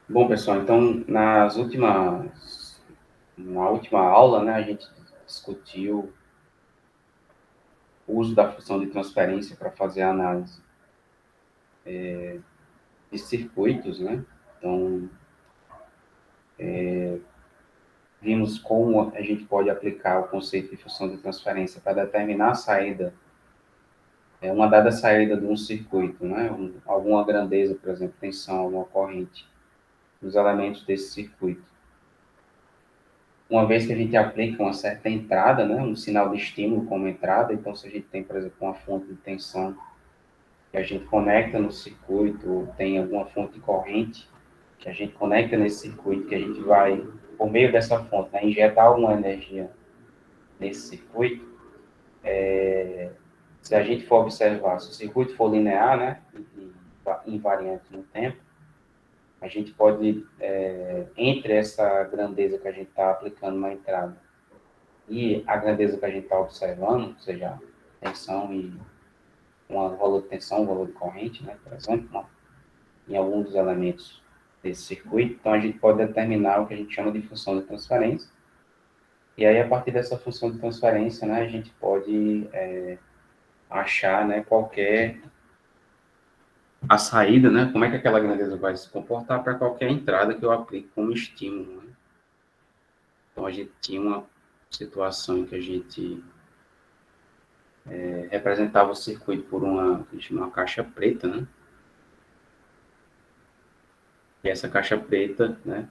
Bom, pessoal, então, na última aula, né, a gente discutiu o uso da função de transferência para fazer a análise de circuitos, né? Então, vimos como a gente pode aplicar o conceito de função de transferência para determinar a saída, uma dada saída de um circuito, né? Alguma grandeza, por exemplo, tensão, alguma corrente, dos elementos desse circuito. Uma vez que a gente aplica uma certa entrada, né, um sinal de estímulo como entrada, então se a gente tem, por exemplo, uma fonte de tensão que a gente conecta no circuito, ou tem alguma fonte de corrente que a gente conecta nesse circuito, que a gente vai, por meio dessa fonte, né, injetar alguma energia nesse circuito, se a gente for observar, se o circuito for linear, né, e invariante no tempo, a gente pode, entre essa grandeza que a gente está aplicando na entrada e a grandeza que a gente está observando, ou seja, tensão e um valor de tensão, um valor de corrente, né, por exemplo, em algum dos elementos desse circuito, então a gente pode determinar o que a gente chama de função de transferência, e aí a partir dessa função de transferência, né, a gente pode achar, né, qualquer a saída, né, como é que aquela grandeza vai se comportar para qualquer entrada que eu aplique como estímulo, né? Então a gente tinha uma situação em que a gente representava o circuito por uma caixa preta, né? E essa caixa preta, né,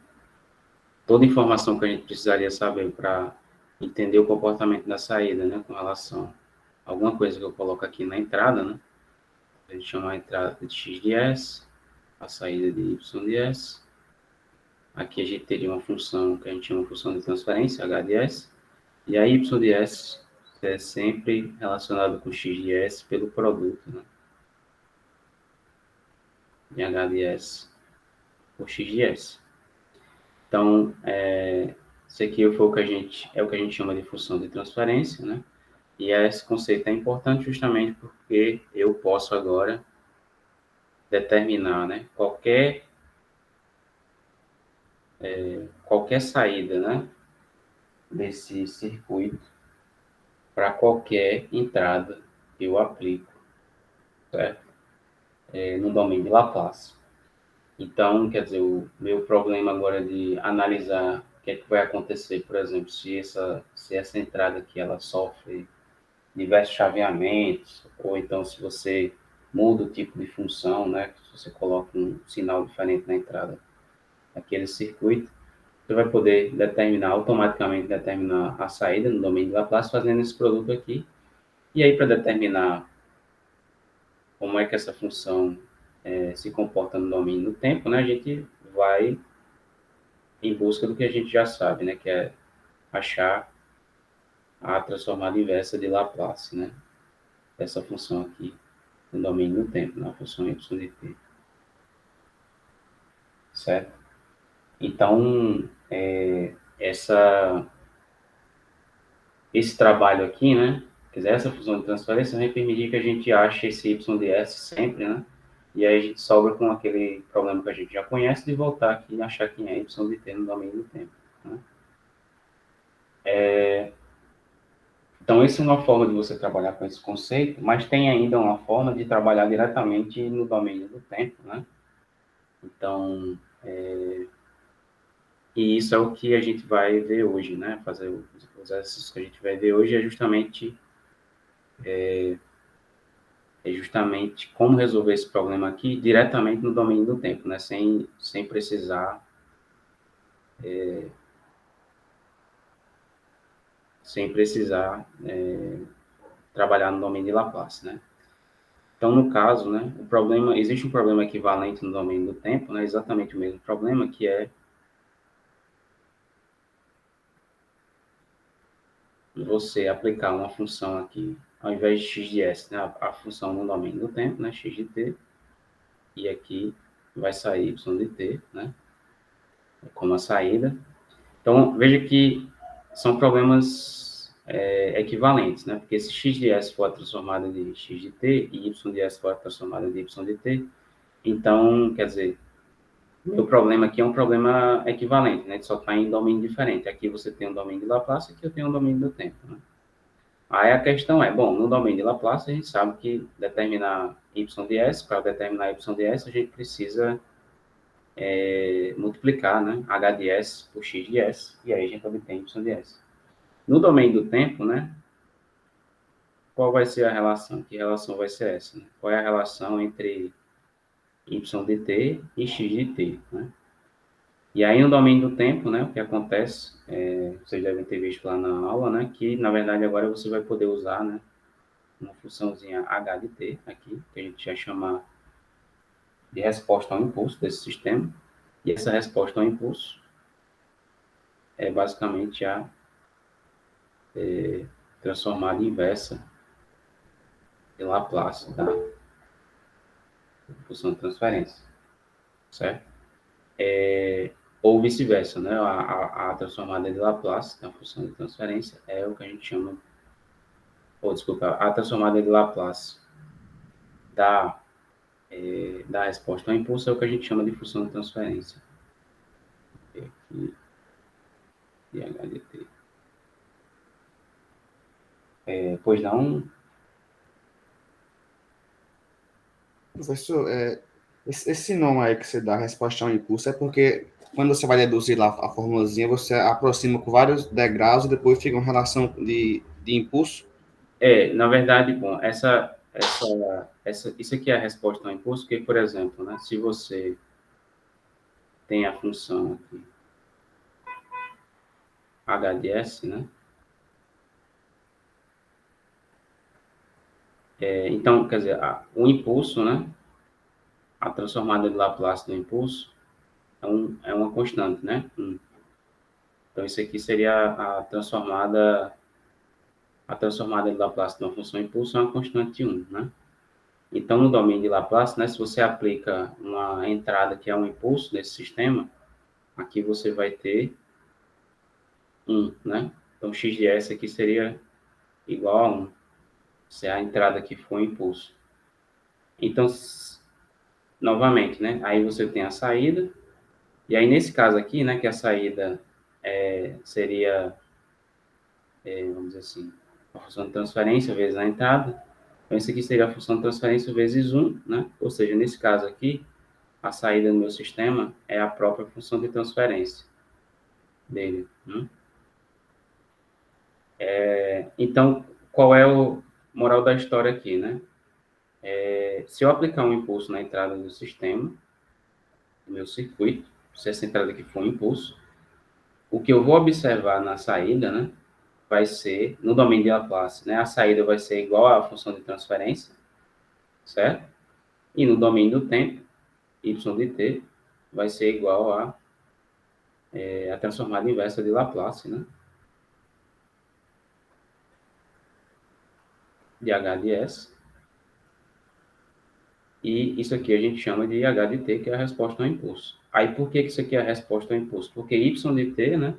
toda informação que a gente precisaria saber para entender o comportamento da saída, né, com relação a alguma coisa que eu coloco aqui na entrada, né, a gente chama a entrada de x de s, a saída de y de s. Aqui a gente teria uma função que a gente chama de função de transferência, h de s, e a y de s é sempre relacionado com x de s pelo produto, né, de h de s por x de s. Então, isso aqui foi é o que a gente chama de função de transferência, né? E esse conceito é importante justamente porque eu posso agora determinar, né, qualquer saída, né, desse circuito para qualquer entrada que eu aplico, certo? No domínio de Laplace. Então, quer dizer, o meu problema agora é de analisar o que é que vai acontecer, por exemplo, se essa entrada aqui ela sofre diversos chaveamentos, ou então se você muda o tipo de função, né, se você coloca um sinal diferente na entrada daquele circuito, você vai poder automaticamente determinar a saída no domínio de Laplace fazendo esse produto aqui. E aí, para determinar como é que essa função se comporta no domínio do tempo, né, a gente vai em busca do que a gente já sabe, né, que é achar a transformada inversa de Laplace, né, dessa função aqui no domínio do tempo, na função y de t, certo? Então, esse trabalho aqui, né, quer dizer, essa função de transferência vai permitir que a gente ache esse y de s sempre, né, e aí a gente sobra com aquele problema que a gente já conhece de voltar aqui e achar quem é y de t no domínio do tempo, né? Então, essa é uma forma de você trabalhar com esse conceito, mas tem ainda uma forma de trabalhar diretamente no domínio do tempo, né? Então, e isso é o que a gente vai ver hoje, né? Fazer os exercícios que a gente vai ver hoje é justamente como resolver esse problema aqui diretamente no domínio do tempo, né? Sem precisar, sem precisar trabalhar no domínio de Laplace, né? Então, no caso, né, existe um problema equivalente no domínio do tempo, né? Exatamente o mesmo problema, que é você aplicar uma função aqui, ao invés de x de s, né, a função no domínio do tempo, né, x de t, e aqui vai sair y de t, né, como a saída. Então, veja que são problemas equivalentes, né, porque se x de s for a transformada de x de t e y de s for a transformada de y de t, então, quer dizer, Meu problema aqui é um problema equivalente, né? Só está em domínio diferente. Aqui você tem um domínio de Laplace, aqui eu tenho um domínio do tempo, né? Aí a questão é, bom, no domínio de Laplace a gente sabe que determinar y de s, para determinar y de s, a gente precisa multiplicar, né? H de s por x de s, e aí a gente obtém y de s. No domínio do tempo, né? Qual vai ser a relação? Que relação vai ser essa? Né? Qual é a relação entre y de t e x de t, né? E aí, no domínio do tempo, né, o que acontece, vocês devem ter visto lá na aula, né, que, na verdade, agora você vai poder usar, né, uma funçãozinha h de t aqui, que a gente já chama de resposta ao impulso desse sistema. E essa resposta ao impulso é basicamente a transformada inversa de Laplace da função de transferência, certo? Ou vice-versa, né? A transformada de Laplace da função de transferência é o que a gente chama, ou desculpa, a transformada de Laplace da da resposta ao impulso é o que a gente chama de função de transferência. Aqui, de H de t. Pois não? Professor, esse nome aí que você dá, resposta ao impulso, é porque quando você vai deduzir lá a formulazinha, você aproxima com vários degraus e depois fica uma relação de impulso? Na verdade, bom, isso aqui é a resposta ao impulso, porque, por exemplo, né, se você tem a função aqui, h de s, né, então, quer dizer, o impulso, né, a transformada de Laplace do impulso é uma constante, né? Então, isso aqui seria a transformada de Laplace de uma função impulso é uma constante 1, né? Então, no domínio de Laplace, né, se você aplica uma entrada que é um impulso nesse sistema, aqui você vai ter 1, né? Então, x de s aqui seria igual a 1, se a entrada aqui for um impulso. Então, novamente, né, aí você tem a saída, e aí nesse caso aqui, né, que a saída seria, vamos dizer assim, a função de transferência vezes a entrada, então isso aqui seria a função de transferência vezes 1, né? Ou seja, nesse caso aqui, a saída do meu sistema é a própria função de transferência dele. Né? Então, qual é o moral da história aqui, né? Se eu aplicar um impulso na entrada do sistema, do meu circuito, se essa entrada aqui for um impulso, o que eu vou observar na saída, né, vai ser, no domínio de Laplace, né, a saída vai ser igual à função de transferência, certo? E no domínio do tempo, y de t vai ser igual a transformada inversa de Laplace, né? De h de s. E isso aqui a gente chama de h de t, que é a resposta ao impulso. Aí por que isso aqui é a resposta ao impulso? Porque y de t, né?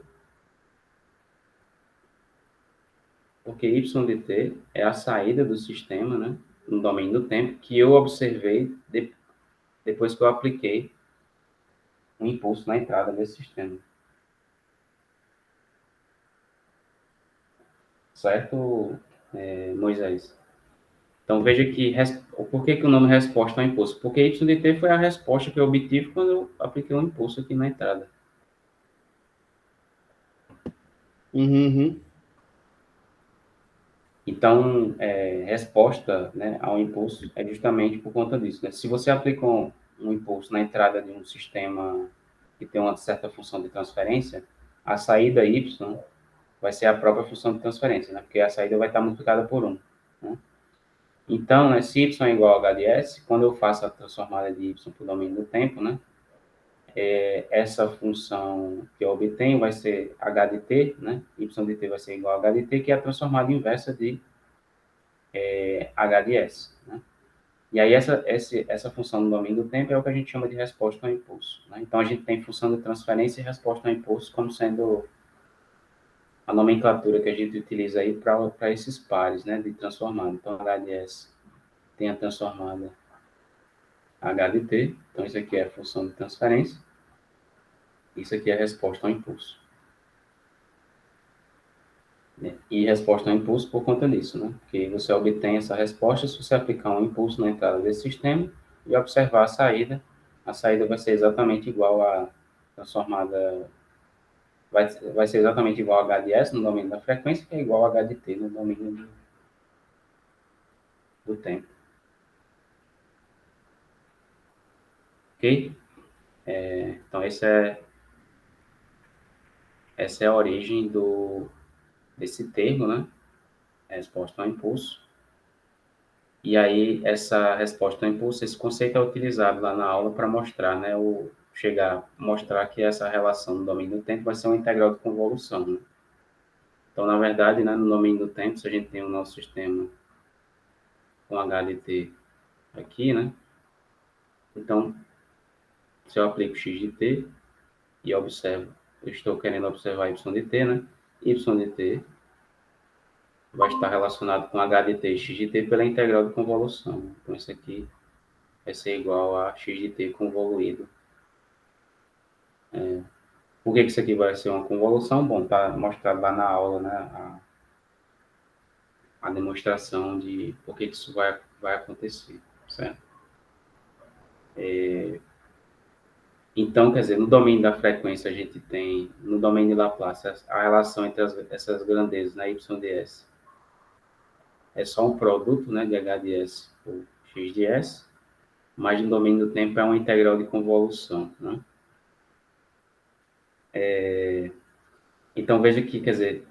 Porque y de t é a saída do sistema, né? No domínio do tempo, que eu observei depois que eu apliquei um impulso na entrada desse sistema. Certo, Moisés? Então veja que por que o nome resposta ao impulso? Porque y de t foi a resposta que eu obtive quando eu apliquei um impulso aqui na entrada. Uhum. Então, resposta, né, ao impulso é justamente por conta disso. Né? Se você aplica um impulso na entrada de um sistema que tem uma certa função de transferência, a saída y vai ser a própria função de transferência, né? Porque a saída vai estar multiplicada por 1. Né? Então, né, se y é igual a h de s, quando eu faço a transformada de y para o domínio do tempo, né, essa função que eu obtenho vai ser h de t, né, y de t vai ser igual a h de t, que é a transformada inversa de h de s. Né? E aí essa função no domínio do tempo é o que a gente chama de resposta ao impulso. Né? Então, a gente tem função de transferência e resposta ao impulso como sendo a nomenclatura que a gente utiliza aí para esses pares, né, de transformada. Então, h de s tem a transformada h de t, então isso aqui é a função de transferência, Isso aqui é a resposta ao impulso. E resposta ao impulso por conta disso, né? Porque você obtém essa resposta se você aplicar um impulso na entrada desse sistema e observar a saída vai ser exatamente igual à transformada, vai ser exatamente igual a H de S no domínio da frequência, que é igual a H de T no domínio do tempo. Ok? Então, essa é a origem desse termo, né? Resposta ao impulso. E aí, essa resposta ao impulso, esse conceito é utilizado lá na aula para mostrar, né? Mostrar que essa relação no domínio do tempo vai ser uma integral de convolução, né? Então, na verdade, né, no domínio do tempo, se a gente tem o nosso sistema com H de t aqui, né? Então, se eu aplico x de t e observo, eu estou querendo observar y de t, né? Y de t vai estar relacionado com H de t e x de t pela integral de convolução. Então, isso aqui vai ser igual a x de t convoluído. Por que isso aqui vai ser uma convolução? Bom, está mostrado lá na aula, né? A demonstração de por que isso vai acontecer, certo? Então, quer dizer, no domínio da frequência a gente tem, no domínio de Laplace, a relação entre essas grandezas, né, y de s, é só um produto, né, de h de s por x de s, mas no domínio do tempo é uma integral de convolução, né? Então, veja que, quer dizer,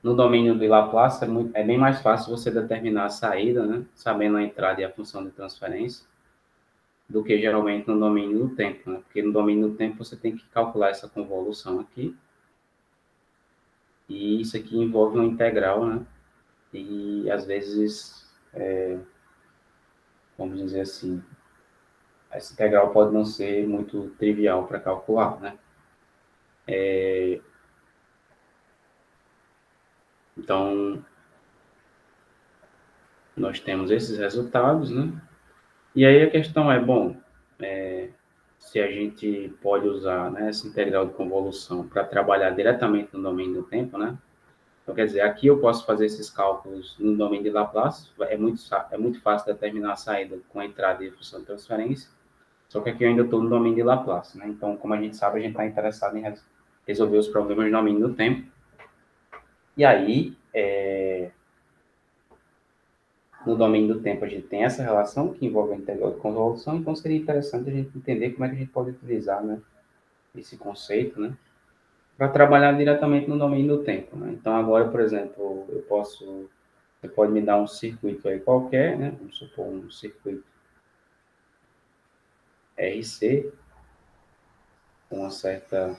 no domínio de Laplace é bem mais fácil você determinar a saída, né, sabendo a entrada e a função de transferência, do que geralmente no domínio do tempo, né? Porque no domínio do tempo você tem que calcular essa convolução aqui, e isso aqui envolve uma integral, né? E às vezes, vamos dizer assim, essa integral pode não ser muito trivial para calcular, né? Então, nós temos esses resultados, né? E aí a questão é, bom, se a gente pode usar, né, essa integral de convolução para trabalhar diretamente no domínio do tempo, né? Então, quer dizer, aqui eu posso fazer esses cálculos no domínio de Laplace, é muito fácil determinar a saída com a entrada e a função de transferência, só que aqui eu ainda estou no domínio de Laplace, né? Então, como a gente sabe, a gente está interessado em resolver os problemas no domínio do tempo. E aí, no domínio do tempo, a gente tem essa relação que envolve a integral de convolução, então seria interessante a gente entender como é que a gente pode utilizar, né, esse conceito, né, para trabalhar diretamente no domínio do tempo, né? Então, agora, por exemplo, você pode me dar um circuito aí qualquer, né? Vamos supor um circuito RC, com uma certa...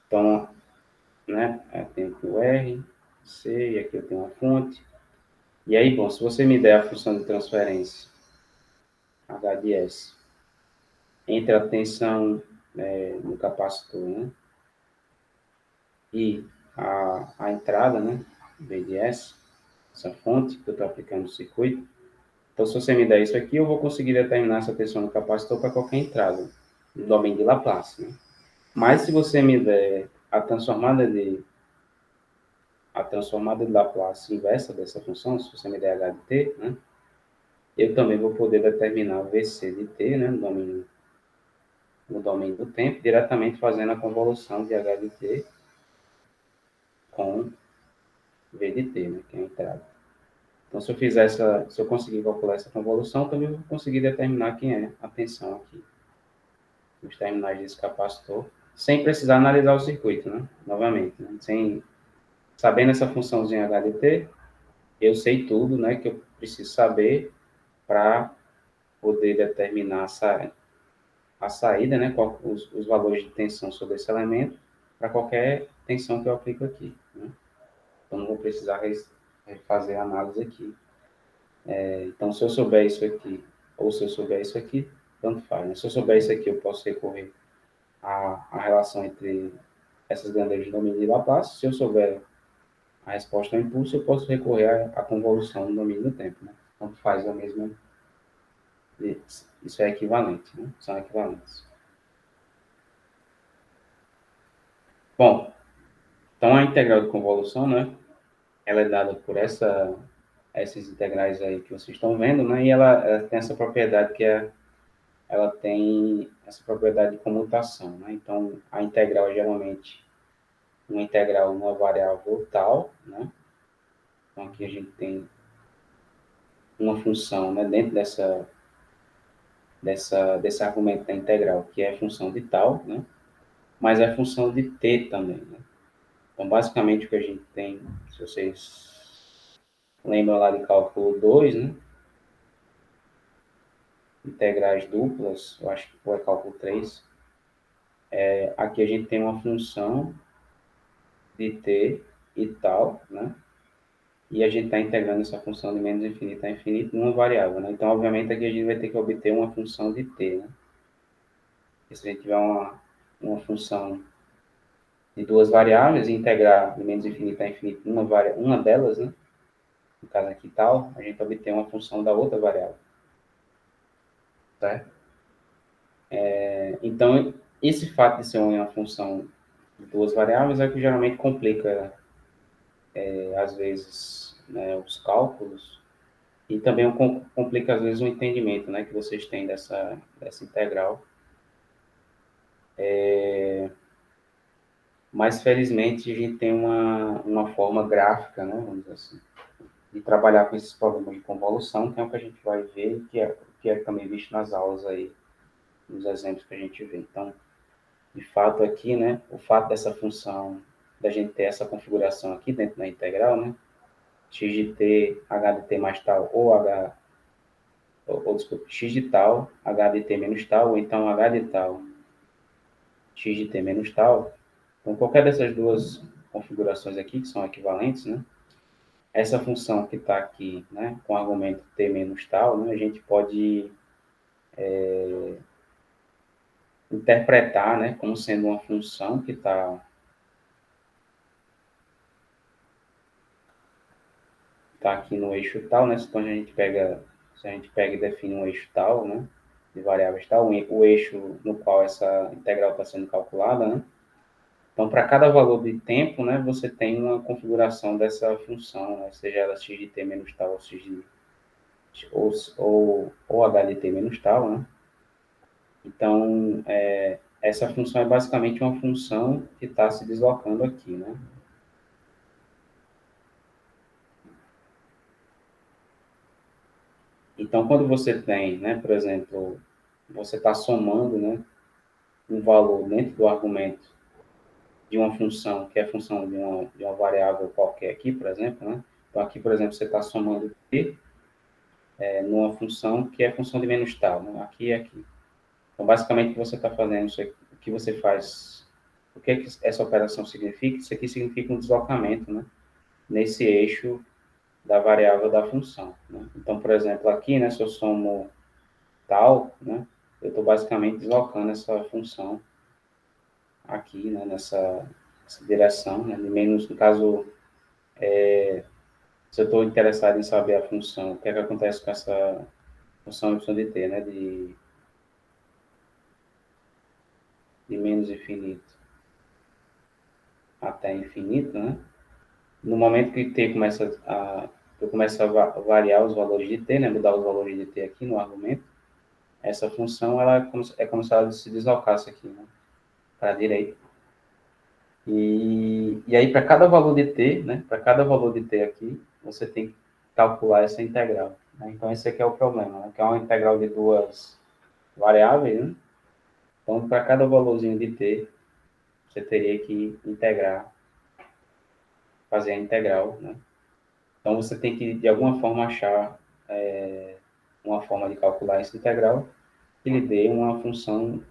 Então, né, eu tenho aqui o R, C, e aqui eu tenho uma fonte. E aí, bom, se você me der a função de transferência, H de S, entre a tensão no capacitor, né, e a entrada, né, V de S, essa fonte que eu estou aplicando no circuito, então, se você me der isso aqui, eu vou conseguir determinar essa tensão no capacitor para qualquer entrada, no domínio de Laplace, né? Mas se você me der a transformada de Laplace inversa dessa função, se você me der h de t, né, eu também vou poder determinar VC de t, né, no domínio do tempo, diretamente fazendo a convolução de h de t com v de t, né, que é a entrada. Então, se eu conseguir calcular essa convolução, também vou conseguir determinar quem é a tensão aqui, nos terminais desse capacitor, sem precisar analisar o circuito, né, novamente, né, sabendo essa funçãozinha h de t, eu sei tudo, né, que eu preciso saber para poder determinar a saída, né, os valores de tensão sobre esse elemento, para qualquer tensão que eu aplico aqui, né? Então, não vou precisar fazer a análise aqui. Então, se eu souber isso aqui, ou se eu souber isso aqui, tanto faz, né? Se eu souber isso aqui, eu posso recorrer à relação entre essas grandezas de domínio de Laplace. Se eu souber a resposta ao impulso, eu posso recorrer à convolução no domínio do tempo, né? Tanto faz a mesma... Isso é equivalente, né? São equivalentes. Bom, então a integral de convolução, né, ela é dada por essas integrais aí que vocês estão vendo, né, e ela tem essa propriedade ela tem essa propriedade de comutação, né, então a integral é geralmente uma integral numa variável tal, né, então aqui a gente tem uma função, né, dentro desse argumento da integral, que é a função de tal, né, mas é a função de t também, né. Então, basicamente, o que a gente tem, se vocês lembram lá de cálculo 2, né, integrais duplas, eu acho que foi cálculo 3, aqui a gente tem uma função de t e tal, né, e a gente está integrando essa função de menos infinito a infinito numa variável, né, então, obviamente, aqui a gente vai ter que obter uma função de t, né, e se a gente tiver uma função de duas variáveis e integrar de menos infinito a infinito uma delas, né, no caso aqui tal, a gente obtém uma função da outra variável, certo? Então, esse fato de ser uma função de duas variáveis é o que geralmente complica, às vezes, né, os cálculos e também complica, às vezes, o entendimento, né, que vocês têm dessa integral. Mas, felizmente, a gente tem uma forma gráfica, né, vamos dizer assim, de trabalhar com esses problemas de convolução, que é o que a gente vai ver, que é também visto nas aulas aí, nos exemplos que a gente vê. Então, de fato aqui, né, o fato dessa função, da gente ter essa configuração aqui dentro da integral, né, x de t, h de t mais tal, desculpa, x de tal, h de t menos tal, ou então h de tal, x de t menos tal. Então, qualquer dessas duas configurações aqui, que são equivalentes, né, essa função que está aqui, né, com o argumento t menos tal, né, a gente pode interpretar, né, como sendo uma função que está aqui no eixo tal, né? Então se a gente pega e define um eixo tal, né, de variáveis tal, o eixo no qual essa integral está sendo calculada, né? Então, para cada valor de tempo, né, você tem uma configuração dessa função, né, seja ela x de t menos tal, ou x de, ou h de t menos tal, né? Então, essa função é basicamente uma função que está se deslocando aqui, né? Então, quando você tem, né, por exemplo, você está somando, né, um valor dentro do argumento de uma função, que é a função de uma variável qualquer aqui, por exemplo, né? Então, aqui, por exemplo, você está somando t numa função que é a função de menos tal, né? Aqui e aqui. Então, basicamente, o que você está fazendo, o que você faz, o que, que essa operação significa? Isso aqui significa um deslocamento, né, nesse eixo da variável da função, né? Então, por exemplo, aqui, né, se eu somo tal, né, eu estou basicamente deslocando essa função aqui, né, nessa direção, né, de menos, no caso, se eu estou interessado em saber a função, o que é que acontece com essa função y de t, né, de menos infinito até infinito, né, no momento que t começa eu começo a variar os valores de t, né, mudar os valores de t aqui no argumento, essa função ela é como se ela se deslocasse aqui, né, para a direita. E aí, para cada valor de t, né, para cada valor de t aqui, você tem que calcular essa integral, né? Então, esse aqui é o problema, né, que é uma integral de duas variáveis, né? Então, para cada valorzinho de t, você teria que integrar, fazer a integral, né? Então, você tem que, de alguma forma, achar uma forma de calcular essa integral que lhe dê uma função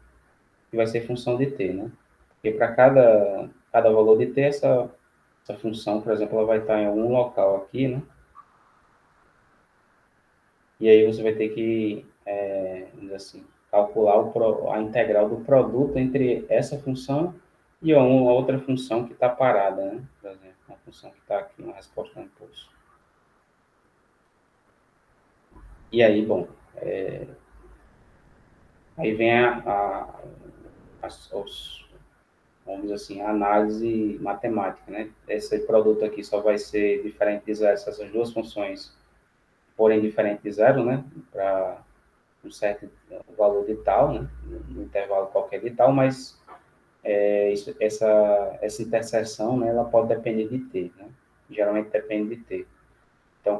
que vai ser função de t, né? Porque para cada valor de t, essa função, por exemplo, ela vai estar em algum local aqui, né? E aí você vai ter que, vamos dizer assim, calcular a integral do produto entre essa função e uma outra função que está parada, né? Por exemplo, uma função que está aqui na resposta ao impulso. E aí, bom, aí vem os vamos dizer assim, análise matemática, né? Esse produto aqui só vai ser diferente de zero se essas duas funções forem diferentes de zero, né? Para um certo valor de tal, né? No intervalo qualquer de tal, mas essa interseção, né? Ela pode depender de t, né? Geralmente depende de t. Então,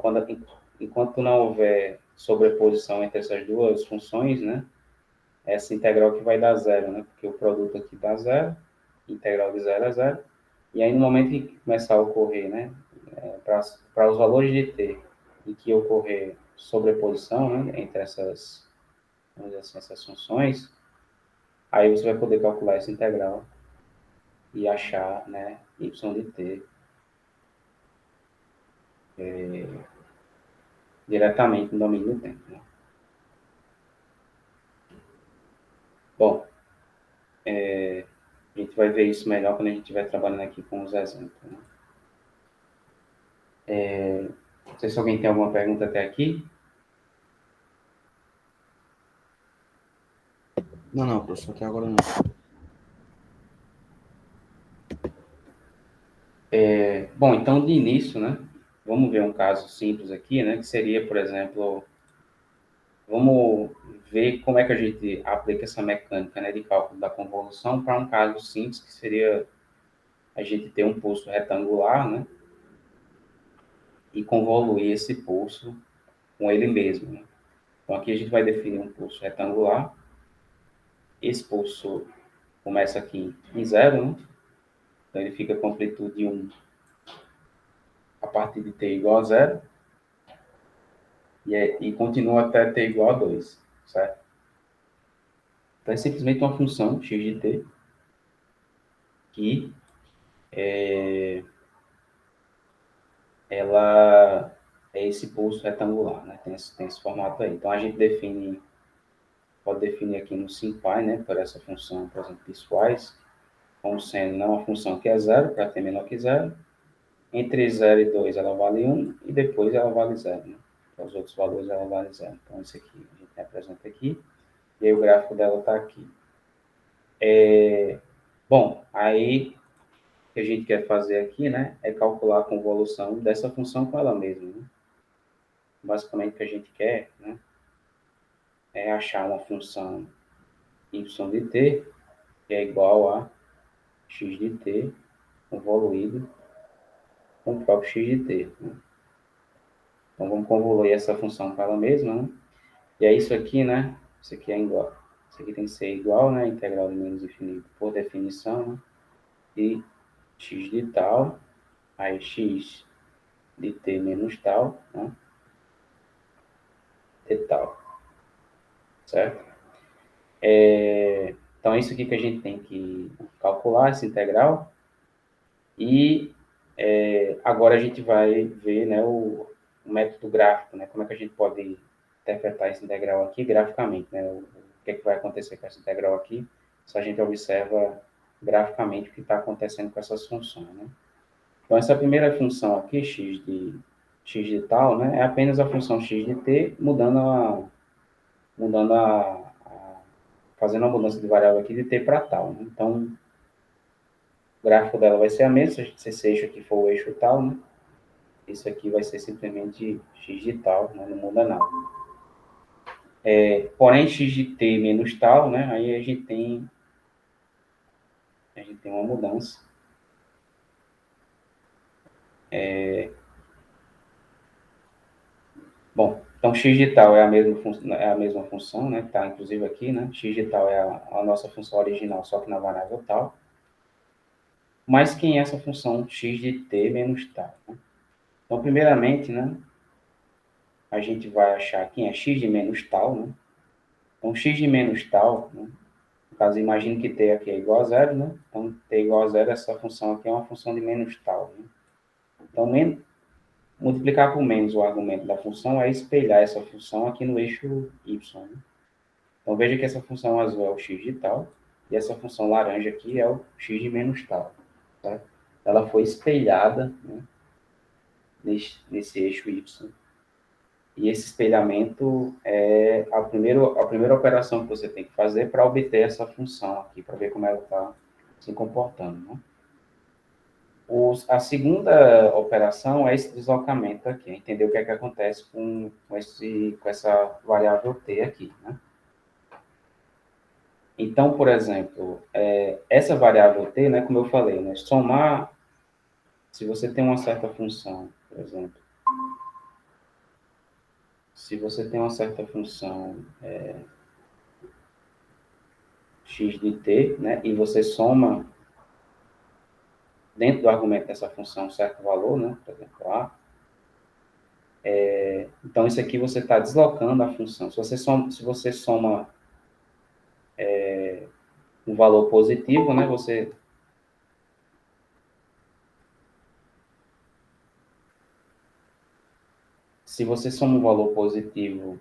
enquanto não houver sobreposição entre essas duas funções, né? Essa integral que vai dar zero, né? Porque o produto aqui dá zero, integral de zero a zero. E aí, no momento em que começar a ocorrer, né? Para os valores de t, em que ocorrer sobreposição, né? Entre essas, vamos dizer assim, essas funções, aí você vai poder calcular essa integral e achar, né? Y de t diretamente no domínio do tempo, né? Bom, a gente vai ver isso melhor quando a gente estiver trabalhando aqui com os exemplos, né? Não sei se alguém tem alguma pergunta até aqui. Não, professor, até agora não. Bom, então de início, né? Vamos ver um caso simples aqui, né? Que seria, por exemplo, vamos ver como é que a gente aplica essa mecânica, né, de cálculo da convolução para um caso simples, que seria a gente ter um pulso retangular, né? E convoluir esse pulso com ele mesmo, né? Então aqui a gente vai definir um pulso retangular. Esse pulso começa aqui em zero, né? Então ele fica com amplitude 1 a partir de t igual a zero e continua até t igual a 2, certo? Então é simplesmente uma função x de t que ela é esse pulso retangular, né? Tem esse formato aí. Então a gente pode definir aqui no SymPy, né, por essa função, por exemplo, piecewise, como sendo não uma função que é zero, para t menor que zero, entre 0 e 2 ela vale 1 e depois ela vale zero, né? Para os outros valores ela vale zero. Então esse aqui a gente representa aqui e aí o gráfico dela está aqui. Bom, aí o que a gente quer fazer aqui, né, é calcular a convolução dessa função com ela mesma, né? Basicamente o que a gente quer, né, é achar uma função y de t que é igual a x de t convoluído com o próprio x de t, né? Então vamos convoluir essa função com ela mesma, né? E é isso aqui, né? Isso aqui é igual. Isso aqui tem que ser igual, né? Integral de menos infinito por definição, né? E x de tal, aí x de t menos tal, né? T tal, certo? Então é isso aqui que a gente tem que calcular, essa integral. E agora a gente vai ver, né, o método gráfico, né? Como é que a gente pode interpretar essa integral aqui graficamente, né? O que é que vai acontecer com essa integral aqui se a gente observa graficamente o que está acontecendo com essas funções, né? Então, essa primeira função aqui, x de tal, né, é apenas a função x de t mudando fazendo a mudança de variável aqui de t para tal, né? Então, o gráfico dela vai ser a mesma, se esse eixo aqui for o eixo tal, né? Isso aqui vai ser simplesmente x de tal, né? Não muda nada. Porém, x de t menos tal, né? Aí a gente tem uma mudança. Bom, então x de tal é a mesma função, né? Que está inclusive aqui, né? X de tal é a nossa função original, só que na variável tal. Mas quem é essa função x de t menos tal, né? Então, primeiramente, né? A gente vai achar quem é x de menos tal, né? Então, x de menos tal, né? No caso, imagine que t aqui é igual a zero, né? Então, t igual a zero, essa função aqui é uma função de menos tal, né? Então, multiplicar por menos o argumento da função é espelhar essa função aqui no eixo y, né? Então, veja que essa função azul é o x de tal, e essa função laranja aqui é o x de menos tal, tá? Ela foi espelhada, né, nesse eixo y. E esse espelhamento é a primeira operação que você tem que fazer para obter essa função aqui, para ver como ela está se comportando, né? A segunda operação é esse deslocamento aqui, entender o que é que acontece com essa variável t aqui, né? Então, por exemplo, essa variável t, né, como eu falei, né, somar, se você tem uma certa função, por exemplo, se você tem uma certa função x de t, né, e você soma dentro do argumento dessa função um certo valor, né, por exemplo, a, então isso aqui você está deslocando a função. Se você soma um valor positivo, né, se você soma um valor positivo,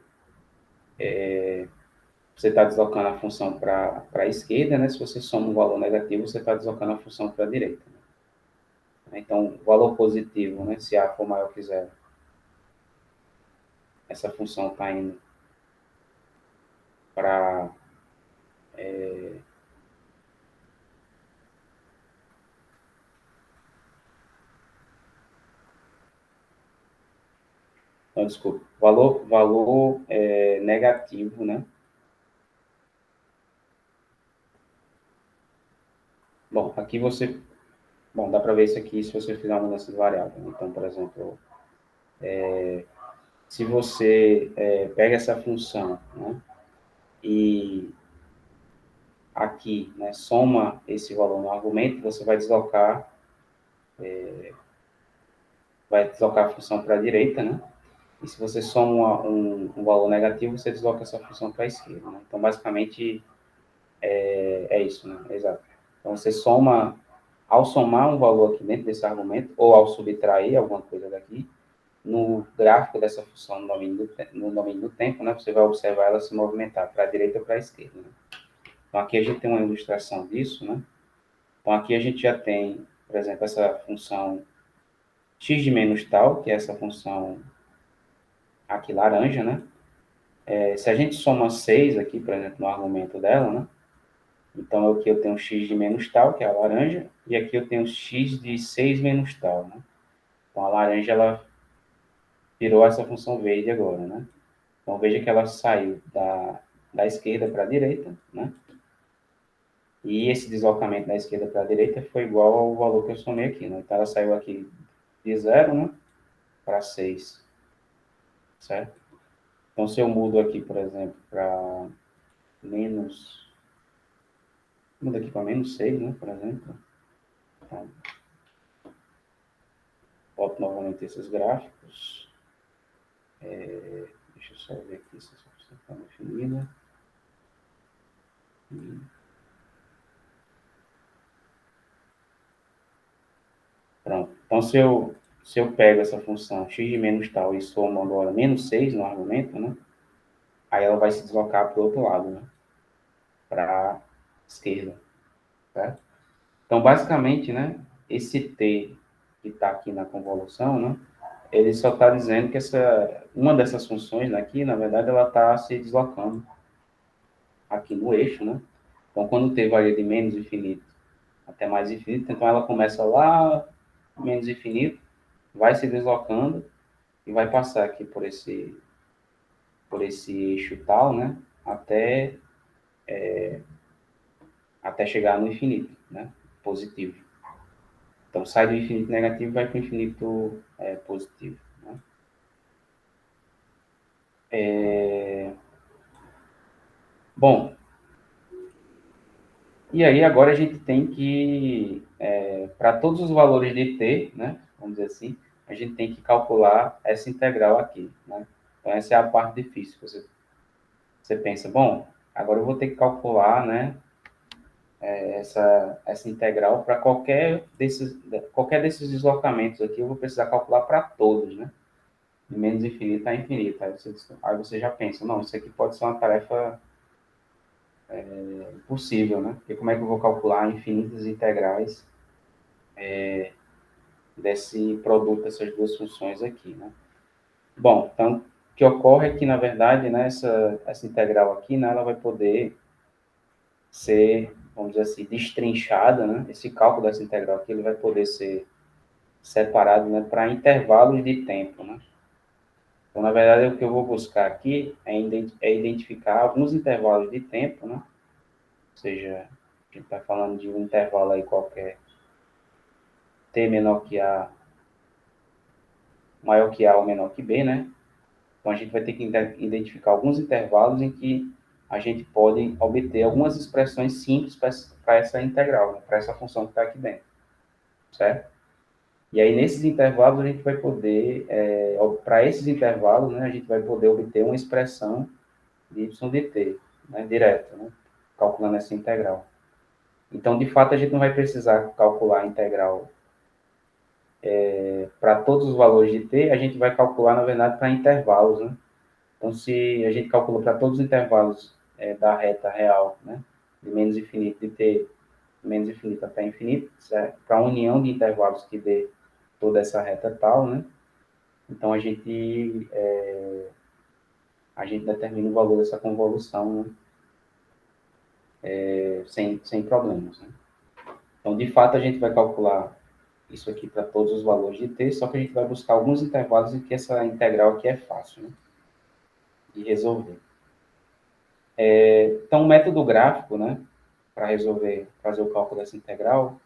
você está deslocando a função para a esquerda, né? Se você soma um valor negativo, você está deslocando a função para a direita. Né? Então, valor positivo, né? Se A for maior que zero, essa função está indo para não, desculpa, valor negativo, né? Bom, aqui você, bom, dá para ver isso aqui se você fizer uma mudança de variável. Então, por exemplo, se você pega essa função, né? E aqui, né, soma esse valor no argumento, você vai deslocar a função para a direita, né? E se você soma um valor negativo, você desloca essa função para a esquerda, né? Então, basicamente, é isso, né? Exato. Então, você soma, ao somar um valor aqui dentro desse argumento, ou ao subtrair alguma coisa daqui, no gráfico dessa função no domínio do tempo, né? Você vai observar ela se movimentar para a direita ou para a esquerda, né? Então, aqui a gente tem uma ilustração disso, né? Então, aqui a gente já tem, por exemplo, essa função x de menos tal, que é essa função aqui laranja, né? Se a gente soma 6 aqui, por exemplo, no argumento dela, né? Então, aqui eu tenho x de menos tal, que é a laranja, e aqui eu tenho x de 6 menos tal, né? Então, a laranja, ela virou essa função verde agora, né? Então, veja que ela saiu da esquerda para a direita, né? E esse deslocamento da esquerda para a direita foi igual ao valor que eu somei aqui, né? Então, ela saiu aqui de 0, né? Para 6, certo? Então, se eu mudo aqui, por exemplo, para menos... Muda aqui para menos 6, né? Por exemplo. Então, boto novamente esses gráficos. Deixa eu só ver aqui se essa função está definida. Pronto. Então, se eu pego essa função x de menos tal e somo agora menos 6 no argumento, né? Aí ela vai se deslocar para o outro lado, né? Para a esquerda, certo? Então, basicamente, né? Esse t que está aqui na convolução, né? Ele só está dizendo que uma dessas funções aqui, na verdade, ela está se deslocando aqui no eixo, né? Então, quando o t varia de menos infinito até mais infinito, então ela começa lá, menos infinito, vai se deslocando e vai passar aqui por esse eixo tal, né? Até chegar no infinito, né? Positivo. Então, sai do infinito negativo e vai para o infinito positivo. Né? Bom, e aí agora a gente tem que, para todos os valores de t, né, vamos dizer assim, a gente tem que calcular essa integral aqui. Né? Então, essa é a parte difícil. Você pensa, bom, agora eu vou ter que calcular, né, essa integral para qualquer desses deslocamentos aqui, eu vou precisar calcular para todos, né? De menos infinito a infinito. Aí você já pensa, não, isso aqui pode ser uma tarefa impossível, né? Porque como é que eu vou calcular infinitas integrais desse produto dessas duas funções aqui, né? Bom, então, o que ocorre é que, na verdade, né, essa integral aqui, né, ela vai poder ser, vamos dizer assim, destrinchada, né? Esse cálculo dessa integral aqui, ele vai poder ser separado, né, para intervalos de tempo, né? Então, na verdade, o que eu vou buscar aqui é identificar alguns intervalos de tempo, né? Ou seja, a gente está falando de um intervalo aí qualquer, t menor que a, maior que a ou menor que b, né? Então, a gente vai ter que identificar alguns intervalos em que a gente pode obter algumas expressões simples para essa integral, né? Para essa função que está aqui dentro, certo? E aí, nesses intervalos, a gente vai poder, para esses intervalos, né, a gente vai poder obter uma expressão de y de t, né, direto, né, calculando essa integral. Então, de fato, a gente não vai precisar calcular a integral para todos os valores de t, a gente vai calcular, na verdade, para intervalos, né? Então, se a gente calcula para todos os intervalos da reta real, né, de menos infinito, de t menos infinito até infinito, para a união de intervalos que dê toda essa reta tal, né? Então, a gente determina o valor dessa convolução, né? Sem problemas, né? Então, de fato, a gente vai calcular isso aqui para todos os valores de t, só que a gente vai buscar alguns intervalos em que essa integral aqui é fácil, né, de resolver. Então, o método gráfico, né, para resolver, fazer o cálculo dessa integral,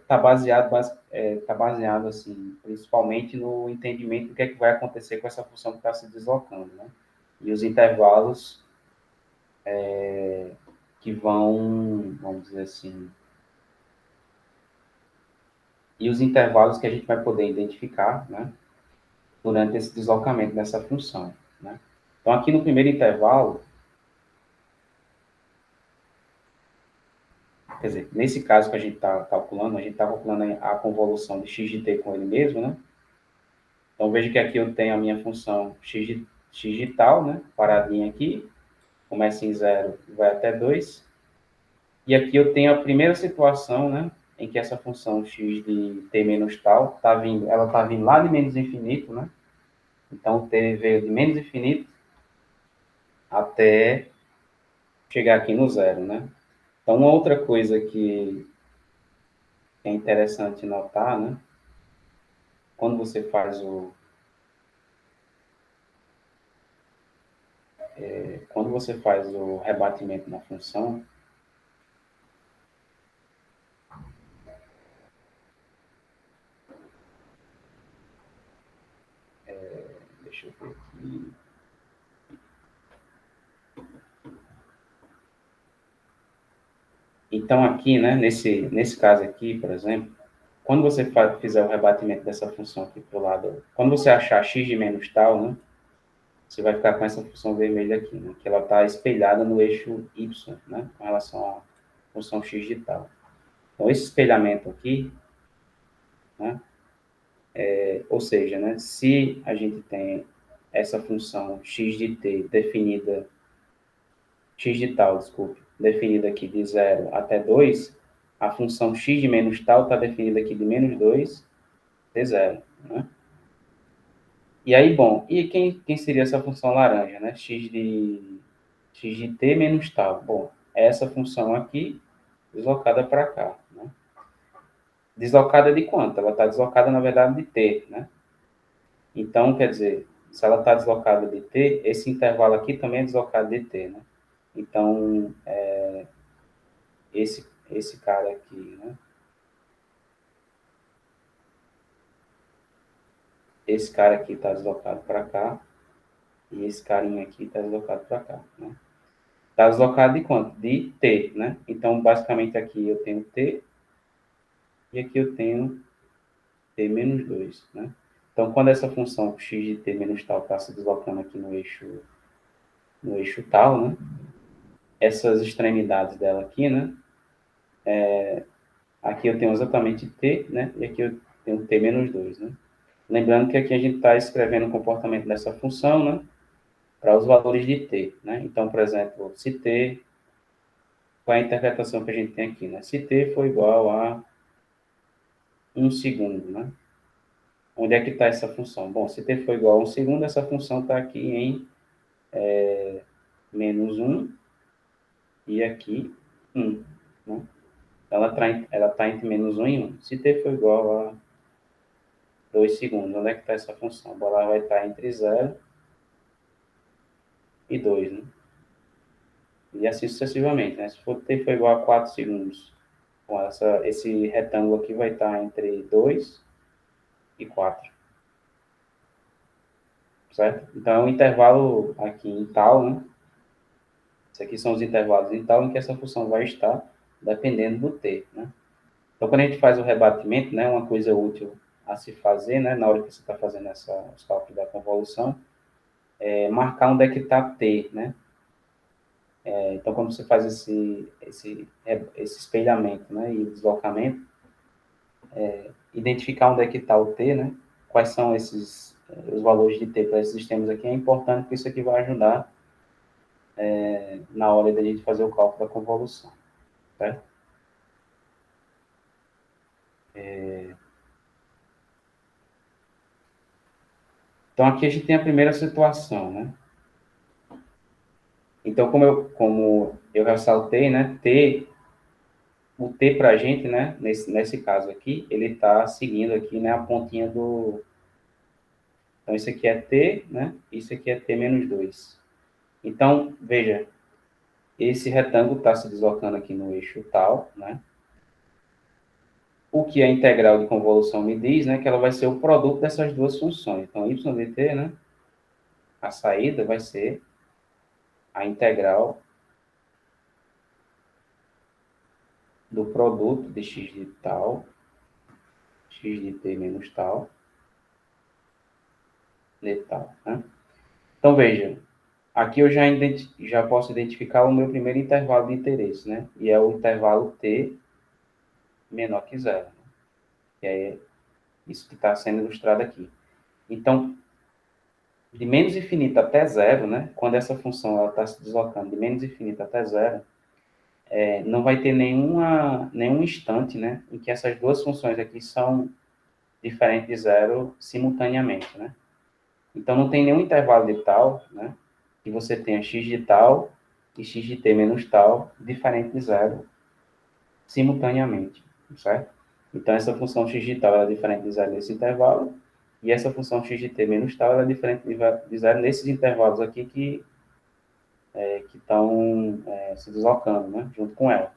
tá baseado assim, principalmente no entendimento do que é que vai acontecer com essa função que está se deslocando, né? E os intervalos que vão, vamos dizer assim, e os intervalos que a gente vai poder identificar, né, durante esse deslocamento dessa função, né? Então, aqui no primeiro intervalo, quer dizer, nesse caso que a gente está calculando, a gente está calculando a convolução de x de t com ele mesmo, né? Então, veja que aqui eu tenho a minha função x de tal, né? Paradinha aqui, começa em 0 e vai até 2. E aqui eu tenho a primeira situação, né? Em que essa função x de t menos tal, ela está vindo lá de menos infinito, né? Então, o t veio de menos infinito até chegar aqui no zero, né? Então, uma outra coisa que é interessante notar, né? Quando você faz o rebatimento na função, deixa eu ver aqui. Então, aqui, né, nesse caso aqui, por exemplo, quando você fizer o rebatimento dessa função aqui para o lado, quando você achar x de menos tal, né, você vai ficar com essa função vermelha aqui, né, que ela está espelhada no eixo y, né, com relação à função x de tal. Então, esse espelhamento aqui, né, ou seja, né, se a gente tem essa função x de t definida, x de tal, desculpe, definida aqui de 0 até 2, a função x de menos tal está definida aqui de menos 2 até 0, né? E aí, bom, e quem seria essa função laranja, né? X de t menos tal. Bom, é essa função aqui deslocada para cá, né? Deslocada de quanto? Ela está deslocada, na verdade, de t, né? Então, quer dizer, se ela está deslocada de t, esse intervalo aqui também é deslocado de t, né? Então, esse cara aqui, né? Esse cara aqui está deslocado para cá e esse carinha aqui está deslocado para cá, né? Está deslocado de quanto? De t, né? Então, basicamente, aqui eu tenho t e aqui eu tenho t menos 2, né? Então, quando essa função x de t menos tal está se deslocando aqui no eixo tal, né? Essas extremidades dela aqui, né? Aqui eu tenho exatamente t, né? E aqui eu tenho t menos 2, né? Lembrando que aqui a gente está escrevendo o comportamento dessa função, né? Para os valores de t, né? Então, por exemplo, se t, qual é a interpretação que a gente tem aqui, né? Se t for igual a 1 segundo, né? Onde é que está essa função? Bom, se t for igual a 1 segundo, essa função está aqui em menos 1 e aqui 1. Né? Ela tá entre menos 1 e 1. Se t for igual a 2 segundos, onde é que está essa função? Ela vai estar entre 0 e 2, né? E assim sucessivamente, né? Se for t for igual a 4 segundos, bom, esse retângulo aqui vai estar entre 2 e 4. Certo? Então, é um intervalo aqui em tal, né? Esses aqui são os intervalos em tal em que essa função vai estar, dependendo do t, né? Então, quando a gente faz o rebatimento, né, uma coisa útil a se fazer, né, na hora que você está fazendo os cálculos da convolução, é marcar onde é que está t, né? Então, quando você faz esse espelhamento, né, e deslocamento, identificar onde é que está o t, né? Quais são os valores de t para esses sistemas aqui, é importante, porque isso aqui vai ajudar na hora da gente fazer o cálculo da convolução, certo? Então, aqui a gente tem a primeira situação, né? Então, como eu ressaltei, né, o t para a gente, né, nesse caso aqui, ele está seguindo aqui, né, a pontinha do... Então, isso aqui é t, né, isso aqui é t menos 2. Então, veja, esse retângulo está se deslocando aqui no eixo tal, né? O que a integral de convolução me diz, né, que ela vai ser o produto dessas duas funções. Então, y de t, né, a saída vai ser a integral do produto de x de tal, x de t menos tal, de tal, né? Então, veja, aqui eu já posso identificar o meu primeiro intervalo de interesse, né? E é o intervalo t menor que zero. Né? Que é isso que está sendo ilustrado aqui. Então, de menos infinito até zero, né? Quando essa função está se deslocando de menos infinito até zero, não vai ter nenhum instante, né? Em que essas duas funções aqui são diferentes de zero simultaneamente, né? Então, não tem nenhum intervalo de tal, né? Que você tenha x de tal e x de t menos tal diferente de zero simultaneamente, certo? Então, essa função x de tal é diferente de zero nesse intervalo, e essa função x de t menos tal é diferente de zero nesses intervalos aqui que estão se deslocando, né, junto com ela.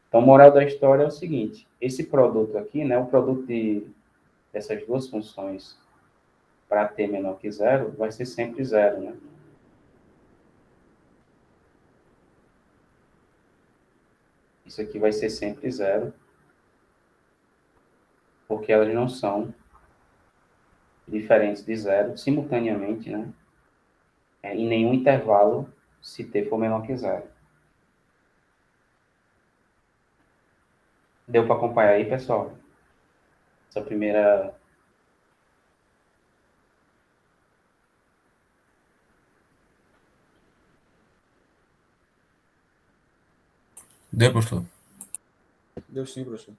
Então, moral da história é o seguinte, esse produto aqui, né, o produto dessas duas funções para t menor que zero, vai ser sempre zero, né? Isso aqui vai ser sempre zero, porque elas não são diferentes de zero simultaneamente, né? Em nenhum intervalo, se t for menor que zero. Deu para acompanhar aí, pessoal? Essa primeira... Deu, professor? Deu sim, professor.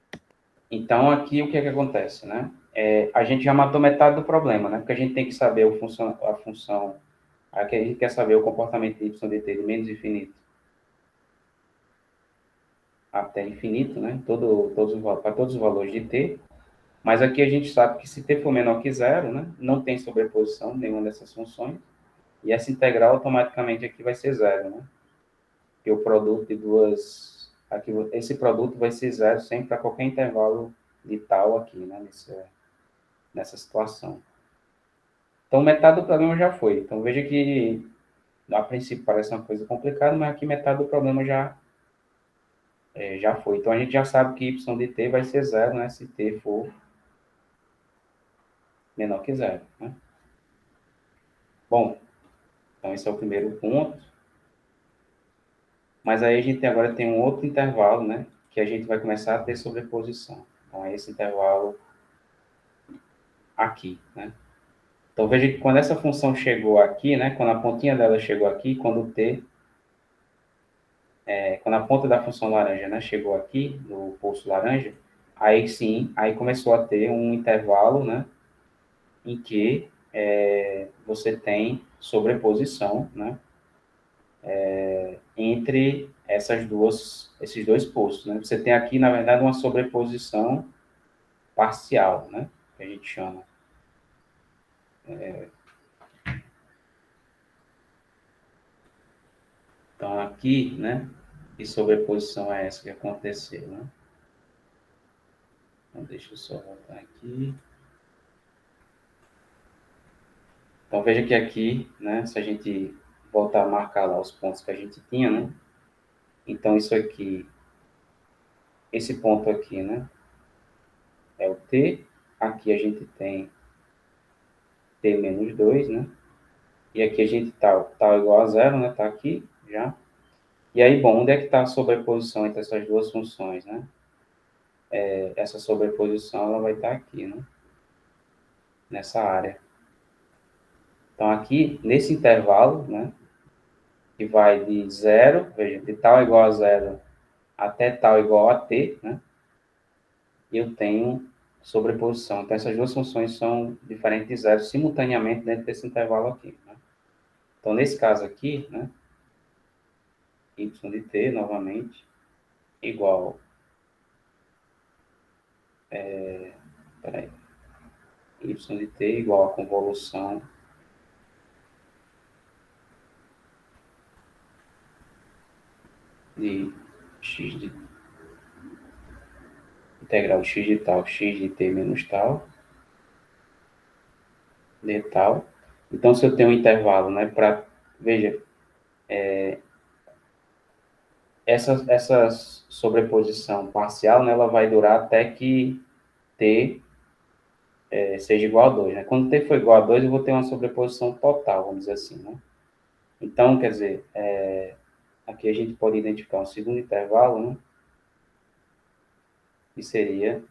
Então, aqui o que é que acontece, né? A gente já matou metade do problema, né? Porque a gente tem que saber a função... Aqui a gente quer saber o comportamento de y de t de menos infinito até infinito, né? Para todos os valores de t. Mas aqui a gente sabe que se t for menor que zero, né? Não tem sobreposição nenhuma dessas funções. E essa integral automaticamente aqui vai ser zero, né? Porque o produto de duas... Aqui, esse produto vai ser zero sempre para qualquer intervalo de tal aqui, né? Nessa situação. Então, metade do problema já foi. Então, veja que, a princípio, parece uma coisa complicada, mas aqui metade do problema já foi. Então, a gente já sabe que y de t vai ser zero, né? Se t for menor que zero, né? Bom, então esse é o primeiro ponto. Mas aí a gente agora tem um outro intervalo, né? Que a gente vai começar a ter sobreposição. Então, é esse intervalo aqui, né? Então, veja que quando essa função chegou aqui, né? Quando a pontinha dela chegou aqui, quando a ponta da função laranja, né, chegou aqui, no pulso laranja, aí sim, aí começou a ter um intervalo, né? Em que você tem sobreposição, né? Entre esses dois postos, né? Você tem aqui, na verdade, uma sobreposição parcial, né? Que a gente chama. Então, aqui, né? Que sobreposição é essa que aconteceu, né? Então, deixa eu só voltar aqui. Então, veja que aqui, né? Se a gente voltar a marcar lá os pontos que a gente tinha, né? Então, isso aqui, esse ponto aqui, né? É o T. Aqui a gente tem T menos 2, né? E aqui a gente tá igual a zero, né? Tá aqui já. E aí, bom, onde é que está a sobreposição entre essas duas funções, né? Essa sobreposição, ela vai estar aqui, né? Nessa área. Então, aqui, nesse intervalo, né? Que vai de zero, veja, de tal igual a zero até tal igual a t, né? Eu tenho sobreposição. Então, essas duas funções são diferentes de zero simultaneamente dentro desse intervalo aqui, né? Então, nesse caso aqui, né? Y de t, novamente, igual... Peraí. Y de t igual a convolução de x de integral de x de tal, x de t menos tal, de tal. Então, se eu tenho um intervalo, né, para, veja, essa sobreposição parcial, né, ela vai durar até que t seja igual a 2, né? Quando t for igual a 2, eu vou ter uma sobreposição total, vamos dizer assim, né? Então, quer dizer, aqui a gente pode identificar um segundo intervalo, né, que seria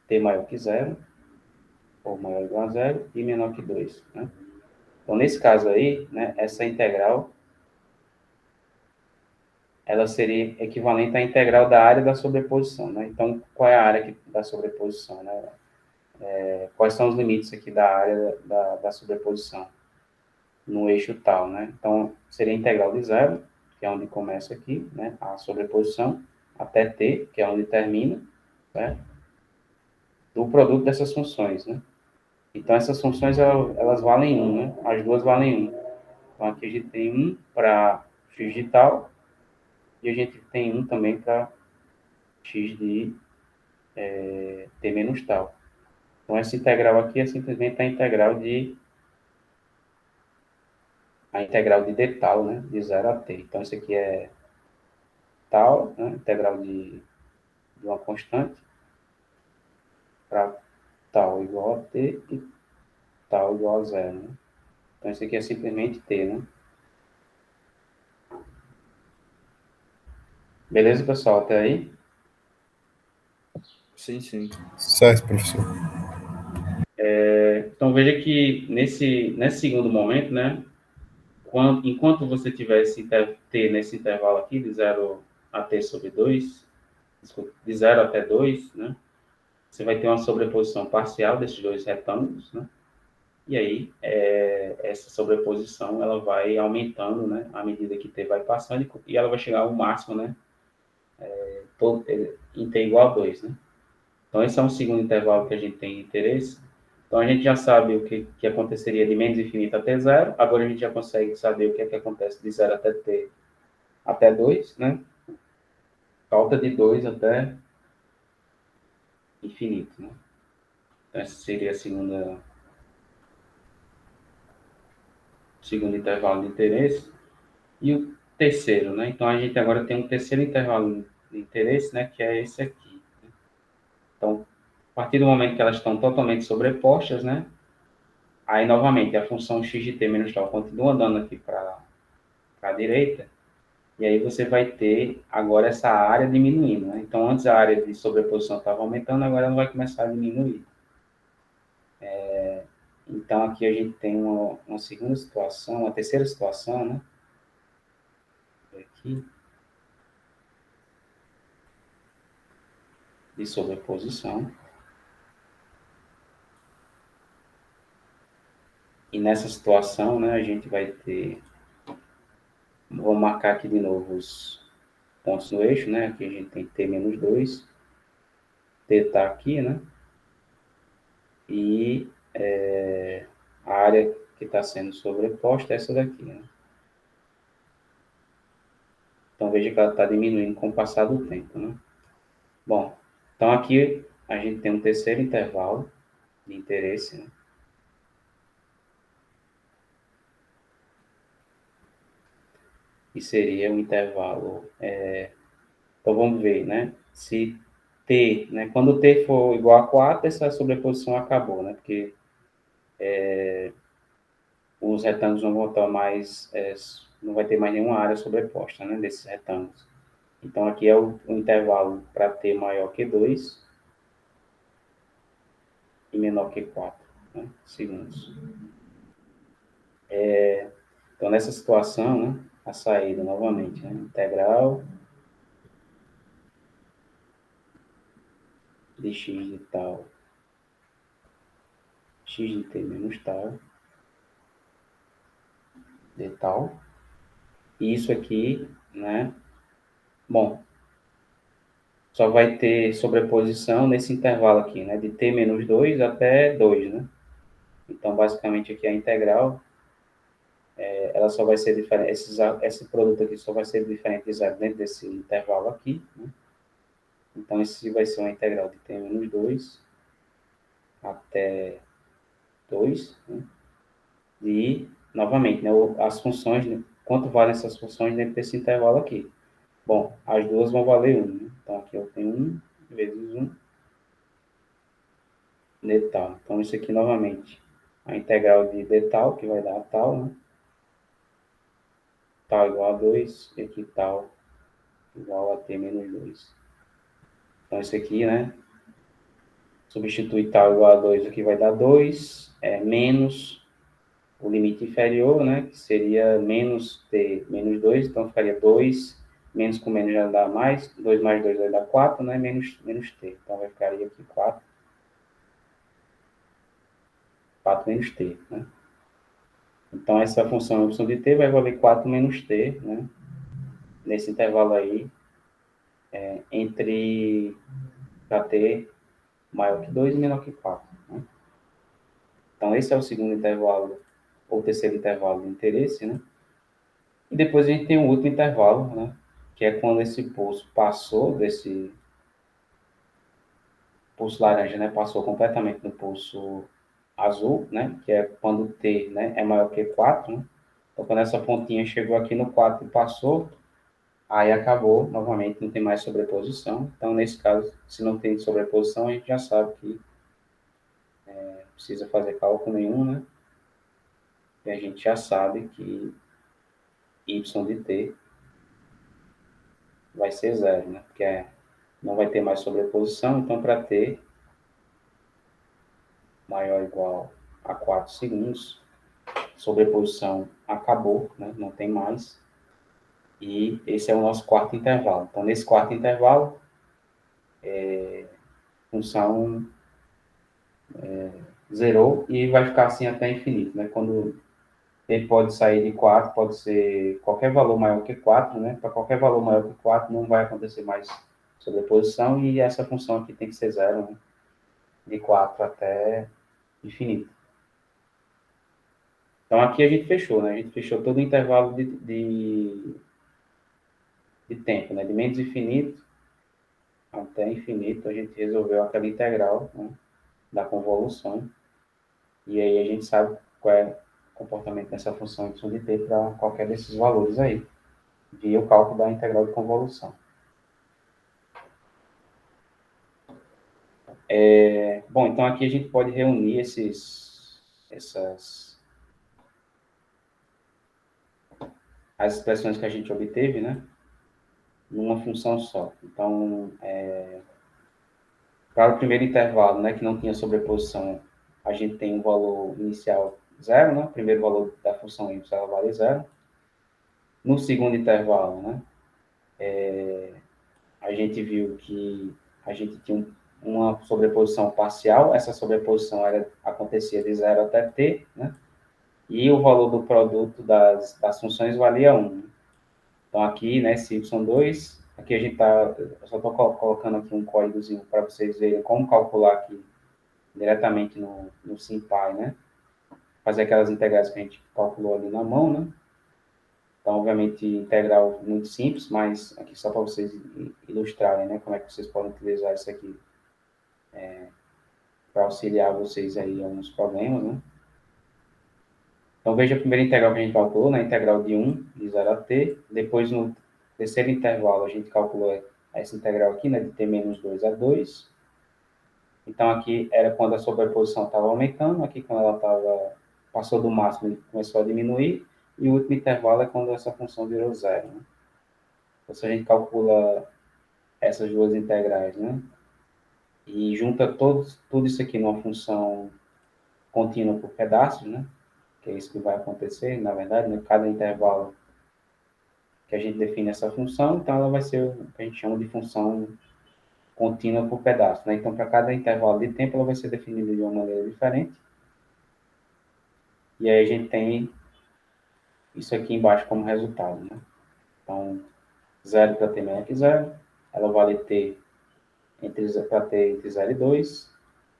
t maior que zero, ou maior ou igual a zero, e menor que 2, né? Então, nesse caso aí, né, essa integral, ela seria equivalente à integral da área da sobreposição, né? Então, qual é a área da sobreposição, né? Quais são os limites aqui da área da sobreposição no eixo tal, né? Então, seria a integral de zero, que é onde começa aqui, né, a sobreposição, até t, que é onde termina, né, do produto dessas funções, né? Então, essas funções, elas valem 1, né? As duas valem 1. Então, aqui a gente tem 1 para x de tal, e a gente tem 1 também para x de t menos tal. Então, essa integral aqui é simplesmente a integral de d tal, né? De 0 a t. Então, isso aqui é tal, né? Integral de uma constante para tal igual a t e tal igual a zero, né? Então, isso aqui é simplesmente t, né? Beleza, pessoal? Até aí? Sim, sim. Certo, professor. Então, veja que nesse segundo momento, né? Enquanto você tiver t nesse intervalo aqui, de 0 a t sobre 2, de 0 até 2, né? Você vai ter uma sobreposição parcial desses dois retângulos, né? E aí, essa sobreposição, ela vai aumentando, né? À medida que t vai passando, e ela vai chegar ao máximo, né? Em t igual a 2, né? Então, esse é um segundo intervalo que a gente tem interesse. Então, a gente já sabe o que aconteceria de menos infinito até zero. Agora, a gente já consegue saber o que acontece de 0 até t até 2, né? Falta de 2 até infinito, né? Então, esse seria segundo intervalo de interesse. E o terceiro, né? Então, a gente agora tem um terceiro intervalo de interesse, né? Que é esse aqui. Então, a partir do momento que elas estão totalmente sobrepostas, né? Aí, novamente, a função x de t menos tal continua andando aqui para a direita, e aí você vai ter agora essa área diminuindo, né? Então, antes a área de sobreposição estava aumentando, agora ela vai começar a diminuir. Então, aqui a gente tem uma segunda situação, uma terceira situação, né? Aqui, de sobreposição. E nessa situação, né, a gente vai ter Vou marcar aqui de novo os pontos no eixo, né? Aqui a gente tem T menos 2. T está aqui, né? E a área que está sendo sobreposta é essa daqui, né? Então, veja que ela está diminuindo com o passar do tempo, né? Bom, então aqui a gente tem um terceiro intervalo de interesse, né? Que seria o intervalo. Então, vamos ver, né? Se T, né? Quando T for igual a 4, essa sobreposição acabou, né? Porque os retângulos não vão estar mais, não vai ter mais nenhuma área sobreposta, né? Desses retângulos. Então, aqui é o intervalo para T maior que 2 e menor que 4, né? Segundos. Então, nessa situação, né? A saída, novamente, né? Integral de x de tal, x de t menos tal, de tal. E isso aqui, né? Bom, só vai ter sobreposição nesse intervalo aqui, né? De t menos 2 até 2, né? Então, basicamente, aqui a integral, ela só vai ser diferente, esse produto aqui só vai ser diferente de zero dentro desse intervalo aqui, né? Então, esse vai ser uma integral de t menos 2 até 2, né? E, novamente, né, as funções, né, quanto valem essas funções dentro desse intervalo aqui? Bom, as duas vão valer 1, né? Então, aqui eu tenho 1 vezes 1 d tal. Então, isso aqui, novamente, a integral de d tal, que vai dar tal, né? Tal igual a 2, e aqui tal igual a t menos 2. Então, isso aqui, né? Substitui tal igual a 2, aqui vai dar 2, menos o limite inferior, né? Que seria menos t menos 2, então ficaria 2, menos com menos já dá mais, 2 mais 2 vai dar 4, né? Menos t. Então, vai ficar aqui 4 menos t, né? Então, essa função y de t vai valer 4 menos t, né? Nesse intervalo aí, entre t maior que 2 e menor que 4. Né? Então, esse é o segundo intervalo, ou terceiro intervalo de interesse, né? E depois a gente tem o último intervalo, né? Que é quando esse pulso passou desse pulso laranja, né? Passou completamente no pulso azul, né? Que é quando t, né, é maior que 4, né? Então, quando essa pontinha chegou aqui no 4 e passou, aí acabou, novamente, não tem mais sobreposição. Então, nesse caso, se não tem sobreposição, a gente já sabe que não precisa fazer cálculo nenhum, né? E a gente já sabe que y de t vai ser zero, né? Porque não vai ter mais sobreposição, então para t maior ou igual a 4 segundos, sobreposição acabou, né? Não tem mais. E esse é o nosso quarto intervalo. Então, nesse quarto intervalo, função zerou e vai ficar assim até infinito, né? Quando ele pode sair de 4, pode ser qualquer valor maior que 4, né? Para qualquer valor maior que 4, não vai acontecer mais sobreposição e essa função aqui tem que ser zero, né? De 4 até infinito. Então, aqui a gente fechou, né? A gente fechou todo o intervalo de tempo, né? De menos infinito até infinito, a gente resolveu aquela integral, né? Da convolução. E aí a gente sabe qual é o comportamento dessa função y de t para qualquer desses valores aí, via o cálculo da integral de convolução. Bom, então aqui a gente pode reunir as expressões que a gente obteve, né, numa função só. Então, para o primeiro intervalo, né, que não tinha sobreposição, a gente tem um valor inicial zero, né, o primeiro valor da função y ela vale zero. No segundo intervalo, né, a gente viu que a gente tinha uma sobreposição parcial, essa sobreposição acontecia de 0 até t, né? E o valor do produto das funções valia 1. Então, aqui, né, esse y2, aqui a gente tá, eu só estou colocando aqui um códigozinho para vocês verem como calcular aqui diretamente no SimPy, né? Fazer aquelas integrais que a gente calculou ali na mão, né? Então, obviamente, integral muito simples, mas aqui só para vocês ilustrarem, né, como é que vocês podem utilizar isso aqui para auxiliar vocês aí em alguns problemas, né? Então, veja a primeira integral que a gente calculou, né, integral de 1, de 0 a t. Depois, no terceiro intervalo, a gente calculou essa integral aqui, né, de t menos 2 a 2. Então, aqui era quando a sobreposição estava aumentando, aqui quando ela passou do máximo, ele começou a diminuir, e o último intervalo é quando essa função virou zero, né? Então, se a gente calcula essas duas integrais, né, e junta tudo isso aqui numa função contínua por pedaços, né, que é isso que vai acontecer, na verdade, né, cada intervalo que a gente define essa função, então ela vai ser o que a gente chama de função contínua por pedaço, né? Então, para cada intervalo de tempo, ela vai ser definida de uma maneira diferente. E aí a gente tem isso aqui embaixo como resultado, né? Então, 0 para t menor que 0, ela vale t para t entre 0 e 2,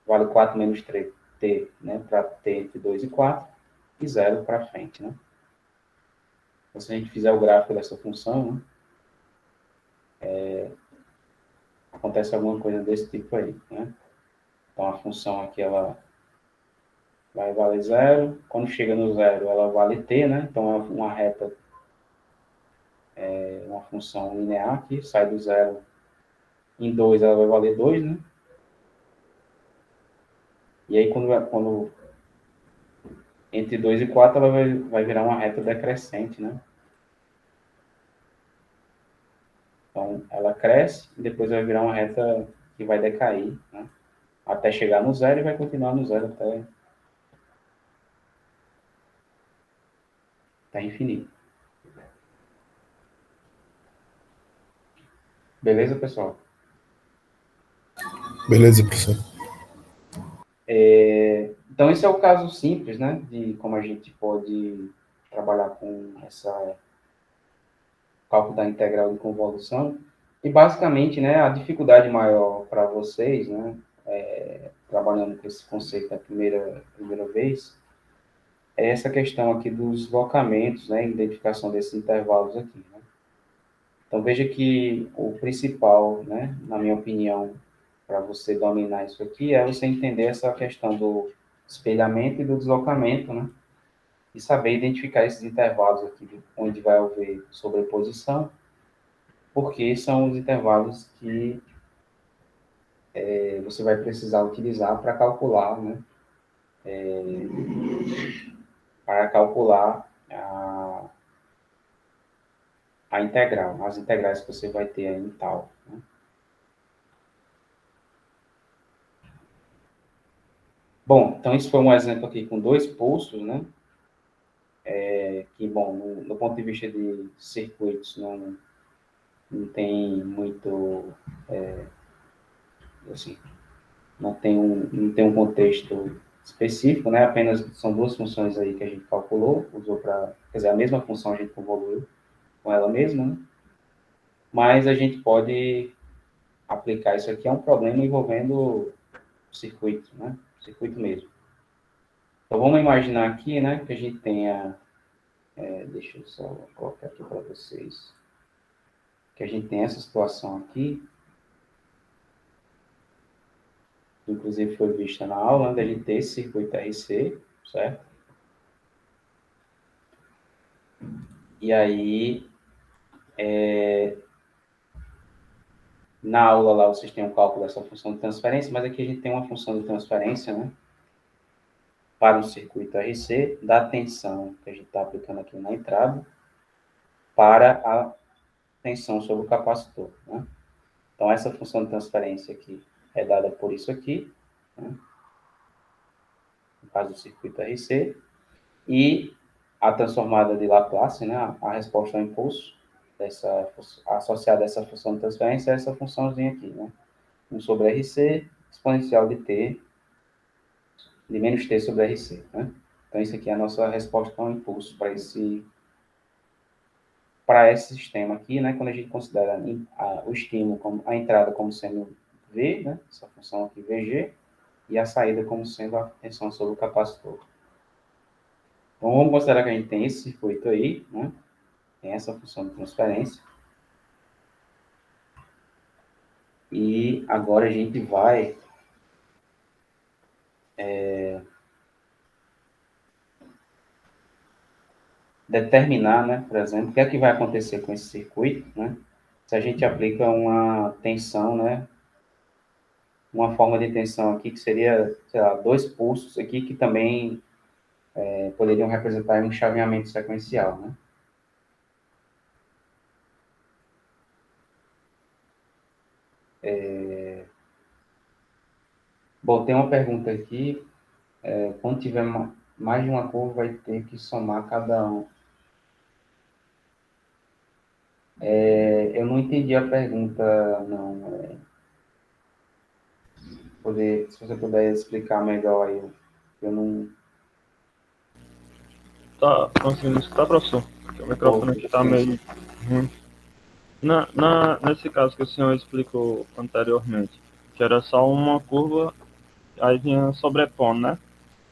vale 4 menos 3, t, né, para t entre 2 e 4, e 0 para frente, né? Então, se a gente fizer o gráfico dessa função, né, acontece alguma coisa desse tipo aí, né? Então, a função aqui, ela vai valer 0. Quando chega no 0, ela vale t, né? Então, é uma reta, uma função linear aqui, sai do 0 em 2, ela vai valer 2, né? E aí, quando entre 2 e 4, ela vai virar uma reta decrescente, né? Então, ela cresce e depois vai virar uma reta que vai decair, né? Até chegar no 0 e vai continuar no 0 até infinito. Beleza, pessoal? Beleza, professor. Então, esse é o caso simples, né? De como a gente pode trabalhar com essa cálculo da integral de convolução. E, basicamente, né, a dificuldade maior para vocês, né, trabalhando com esse conceito da primeira vez, é essa questão aqui dos deslocamentos, né, identificação desses intervalos aqui, né? Então, veja que o principal, né, na minha opinião, para você dominar isso aqui, é você entender essa questão do espelhamento e do deslocamento, né? E saber identificar esses intervalos aqui, onde vai haver sobreposição, porque são os intervalos que você vai precisar utilizar para calcular, né? Para calcular a integral, as integrais que você vai ter aí em tal, né? Bom, então isso foi um exemplo aqui com dois pulsos, né? Que, bom, no ponto de vista de circuitos, não tem muito, assim, não tem um contexto específico, né? Apenas são duas funções aí que a gente calculou, usou para, quer dizer, a mesma função a gente convoluiu com ela mesma, né? Mas a gente pode aplicar isso aqui a um problema envolvendo circuito, né? Circuito mesmo. Então, vamos imaginar aqui, né, que a gente tenha, deixa eu só colocar aqui para vocês, que a gente tem essa situação aqui, que inclusive foi vista na aula, né, da gente ter esse circuito RC, certo? E aí, na aula lá vocês têm o cálculo dessa função de transferência, mas aqui a gente tem uma função de transferência, né, para o circuito RC, da tensão que a gente está aplicando aqui na entrada, para a tensão sobre o capacitor, né? Então, essa função de transferência aqui é dada por isso aqui, né, no caso do circuito RC, e a transformada de Laplace, né, a resposta ao impulso associada a essa função de transferência é essa funçãozinha aqui, né? 1 sobre RC, exponencial de t, de menos t sobre RC, né? Então, isso aqui é a nossa resposta ao impulso para esse para esse sistema aqui, né, quando a gente considera o estímulo, como, a entrada como sendo V, né, essa função aqui VG, e a saída como sendo a tensão sobre o capacitor. Então, vamos considerar que a gente tem esse circuito aí, né, tem essa função de transferência. E agora a gente vai determinar, né, por exemplo, o que é que vai acontecer com esse circuito, né, se a gente aplica uma tensão, né, uma forma de tensão aqui que seria, sei lá, 2 pulsos aqui que também poderiam representar um chaveamento sequencial, né. Bom, tem uma pergunta aqui, quando tiver mais de uma curva, vai ter que somar cada um. Eu não entendi a pergunta, não. Se você puder explicar melhor aí, eu não... Tá conseguindo escutar, professor? Porque o microfone aqui tá meio ruim. Nesse caso que o senhor explicou anteriormente, que era só uma curva, aí vinha sobrepondo, né?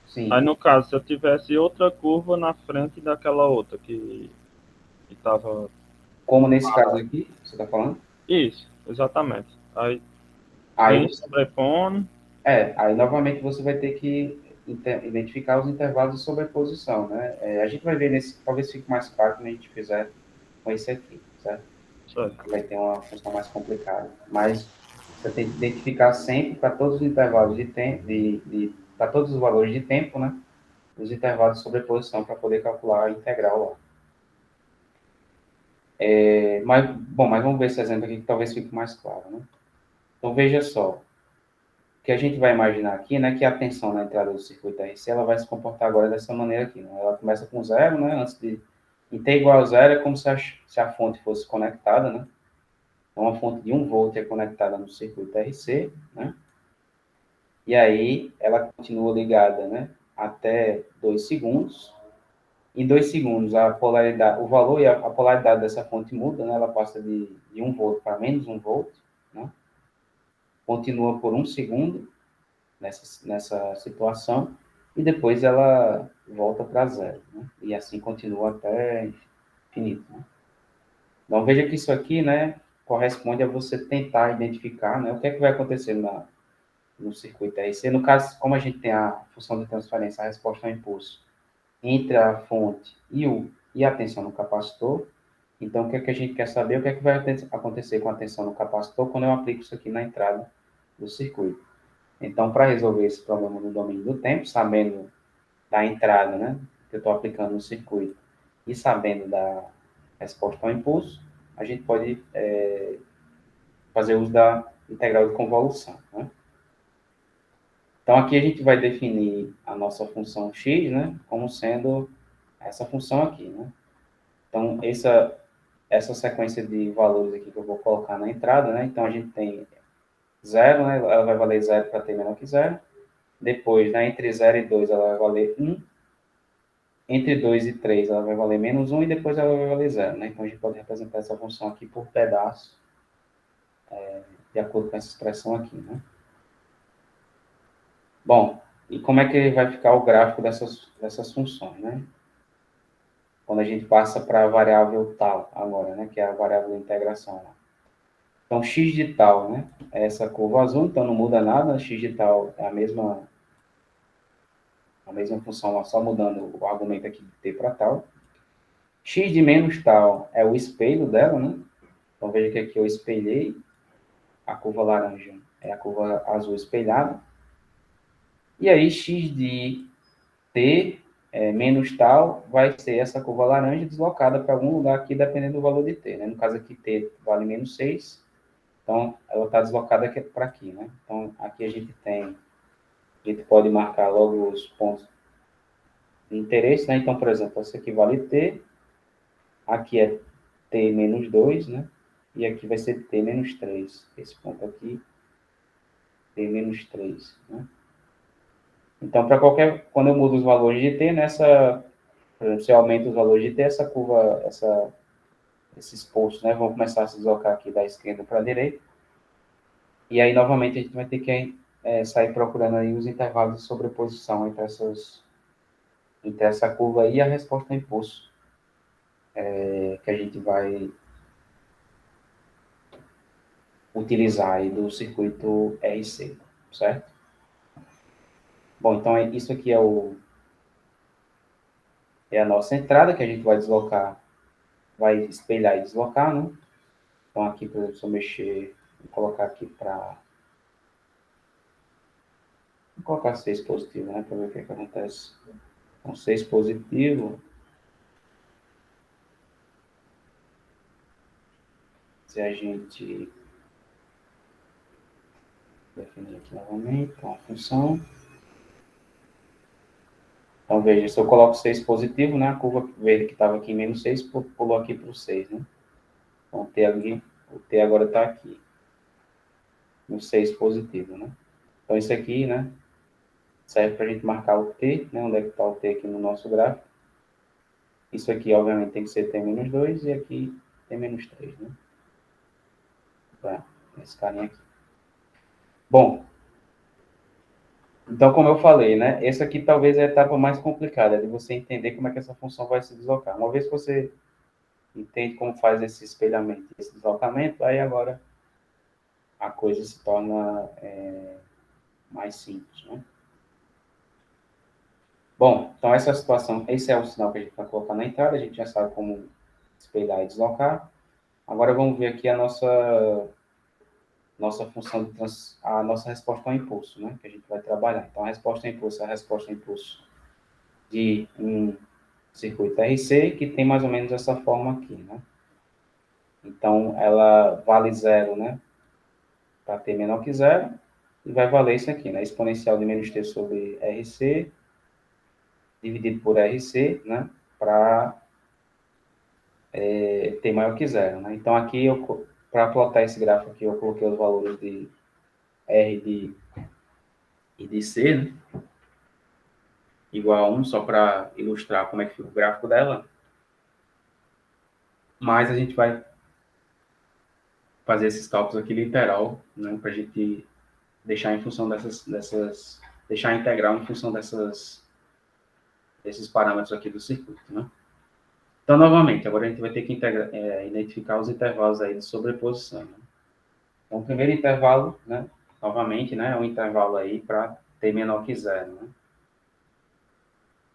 Sim. Aí no caso, se eu tivesse outra curva na frente daquela outra que tava... Como nesse caso aqui, você está falando? Isso, exatamente. Aí Aí vem você... sobrepondo. Aí novamente você vai ter que identificar os intervalos de sobreposição, né? A gente vai ver nesse, talvez fique mais claro quando a gente fizer com esse aqui, certo? Certo. Vai ter uma função mais complicada. Mas você tem que identificar sempre para todos os intervalos de tempo, para todos os valores de tempo, né? Os intervalos de sobreposição para poder calcular a integral lá. Mas vamos ver esse exemplo aqui que talvez fique mais claro, né? Então veja só, o que a gente vai imaginar aqui, né, que a tensão na entrada do circuito RC, ela vai se comportar agora dessa maneira aqui, né? Ela começa com zero, né, em T igual a zero é como se a fonte fosse conectada, né? Então, a fonte de 1 volt é conectada no circuito RC, né? E aí, ela continua ligada, né, até 2 segundos. Em 2 segundos, a polaridade, o valor e a polaridade dessa fonte muda, né? Ela passa de 1 volt para menos 1 volt, né? Continua por 1 segundo, nessa situação, e depois ela volta para zero, né? E assim continua até infinito, né? Então, veja que isso aqui, né, corresponde a você tentar identificar, né, o que é que vai acontecer no circuito RC. No caso, como a gente tem a função de transferência, a resposta ao impulso, entre a fonte e a tensão no capacitor, então, o que é que a gente quer saber? O que é que vai acontecer com a tensão no capacitor quando eu aplico isso aqui na entrada do circuito? Então, para resolver esse problema no domínio do tempo, sabendo da entrada, né, que eu estou aplicando no circuito, e sabendo da resposta ao impulso, a gente pode fazer uso da integral de convolução, né? Então, aqui a gente vai definir a nossa função x, né, como sendo essa função aqui, né? Então, essa sequência de valores aqui que eu vou colocar na entrada, né? Então, a gente tem zero, né? Ela vai valer zero para t menor que zero. Depois, né, entre 0 e 2, ela vai valer 1. Entre 2 e 3, ela vai valer menos 1 e depois ela vai valer zero, né? Então, a gente pode representar essa função aqui por pedaço, de acordo com essa expressão aqui, né? Bom, e como é que vai ficar o gráfico dessas funções, né? Quando a gente passa para a variável tal agora, né? Que é a variável de integração. Então, x de tal, né? É essa curva azul, então não muda nada. X de tal é a mesma função, só mudando o argumento aqui de t para tal. X de menos tal é o espelho dela, né? Então, veja que aqui eu espelhei a curva laranja, é a curva azul espelhada. E aí, x de t menos tal vai ser essa curva laranja deslocada para algum lugar aqui, dependendo do valor de t, né? No caso aqui, t vale menos 6, então ela está deslocada aqui para aqui, né? Então, aqui a gente pode marcar logo os pontos de interesse, né? Então, por exemplo, esse aqui vale t, aqui é t menos 2, né? E aqui vai ser t menos 3. Esse ponto aqui, t menos 3, né? Então, quando eu mudo os valores de t, por exemplo, se eu aumento os valores de t, essa curva, esses postos, né, vão começar a se deslocar aqui da esquerda para a direita. E aí, novamente, a gente vai ter que sair procurando aí os intervalos de sobreposição entre essa curva aí e a resposta ao impulso, que a gente vai utilizar aí do circuito RC, certo? Bom, então isso aqui é a nossa entrada, que a gente vai deslocar, vai espelhar e deslocar, né? Então aqui, por exemplo, se eu mexer, vou colocar aqui para... Vou colocar 6 positivo, né? Para ver o que acontece. Então, 6 positivo. Se a gente definir aqui novamente, então, a função. Então, veja, se eu coloco 6 positivo, né? A curva verde que estava aqui, menos 6, pulou aqui para o 6, né? Então, o T agora está aqui, no 6 positivo, né? Então, isso aqui, né? Serve para a gente marcar o T, né? Onde é que está o T aqui no nosso gráfico. Isso aqui, obviamente, tem que ser T-2 e aqui T-3, né? Para esse carinha aqui. Bom, então, como eu falei, né? Essa aqui talvez é a etapa mais complicada, de você entender como é que essa função vai se deslocar. Uma vez que você entende como faz esse espelhamento, esse deslocamento, aí agora a coisa se torna mais simples, né? Bom, então essa é a situação, esse é o sinal que a gente vai colocar na entrada, a gente já sabe como espelhar e deslocar. Agora vamos ver aqui a nossa função, a nossa resposta ao impulso, né? Que a gente vai trabalhar. Então a resposta ao impulso é a resposta ao impulso de um circuito RC, que tem mais ou menos essa forma aqui, né? Então, ela vale zero, né? Para t menor que zero, e vai valer isso aqui, né? Exponencial de menos t sobre RC, dividido por RC, né? Para t maior que zero, né? Então, aqui, para plotar esse gráfico aqui, eu coloquei os valores de R e de C, né? Igual a 1, só para ilustrar como é que fica o gráfico dela. Mas a gente vai fazer esses cálculos aqui literal, né? Para a gente deixar em função deixar a integral em função desses parâmetros aqui do circuito, né? Então, novamente, agora a gente vai ter que identificar os intervalos aí de sobreposição, né? Então, o primeiro intervalo, né? Novamente, né? É um intervalo aí para t menor que zero, né?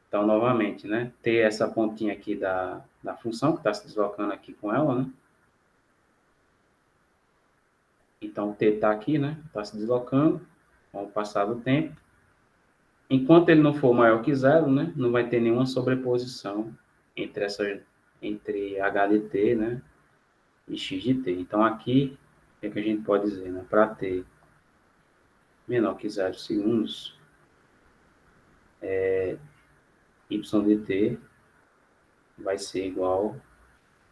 Então, novamente, né? Ter essa pontinha aqui da função, que está se deslocando aqui com ela, né? Então, o t está aqui, né? Está se deslocando com o passar do tempo. Enquanto ele não for maior que zero, né, não vai ter nenhuma sobreposição entre h de t, né, e x de t. Então, aqui, o que a gente pode dizer? Né? Para t menor que 0 segundos, y de t vai ser igual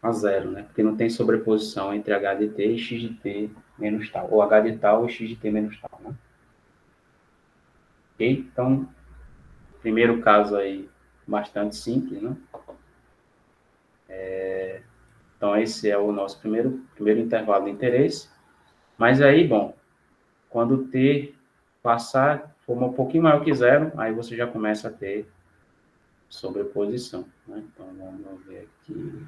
a zero, né? Porque não tem sobreposição entre h de t e x de t menos tal, ou h de tal e x de t menos tal, né? Ok? Então, primeiro caso aí, bastante simples, né? Então, esse é o nosso primeiro intervalo de interesse. Mas aí, bom, quando o t passar, for um pouquinho maior que zero, aí você já começa a ter sobreposição, né? Então, vamos ver aqui.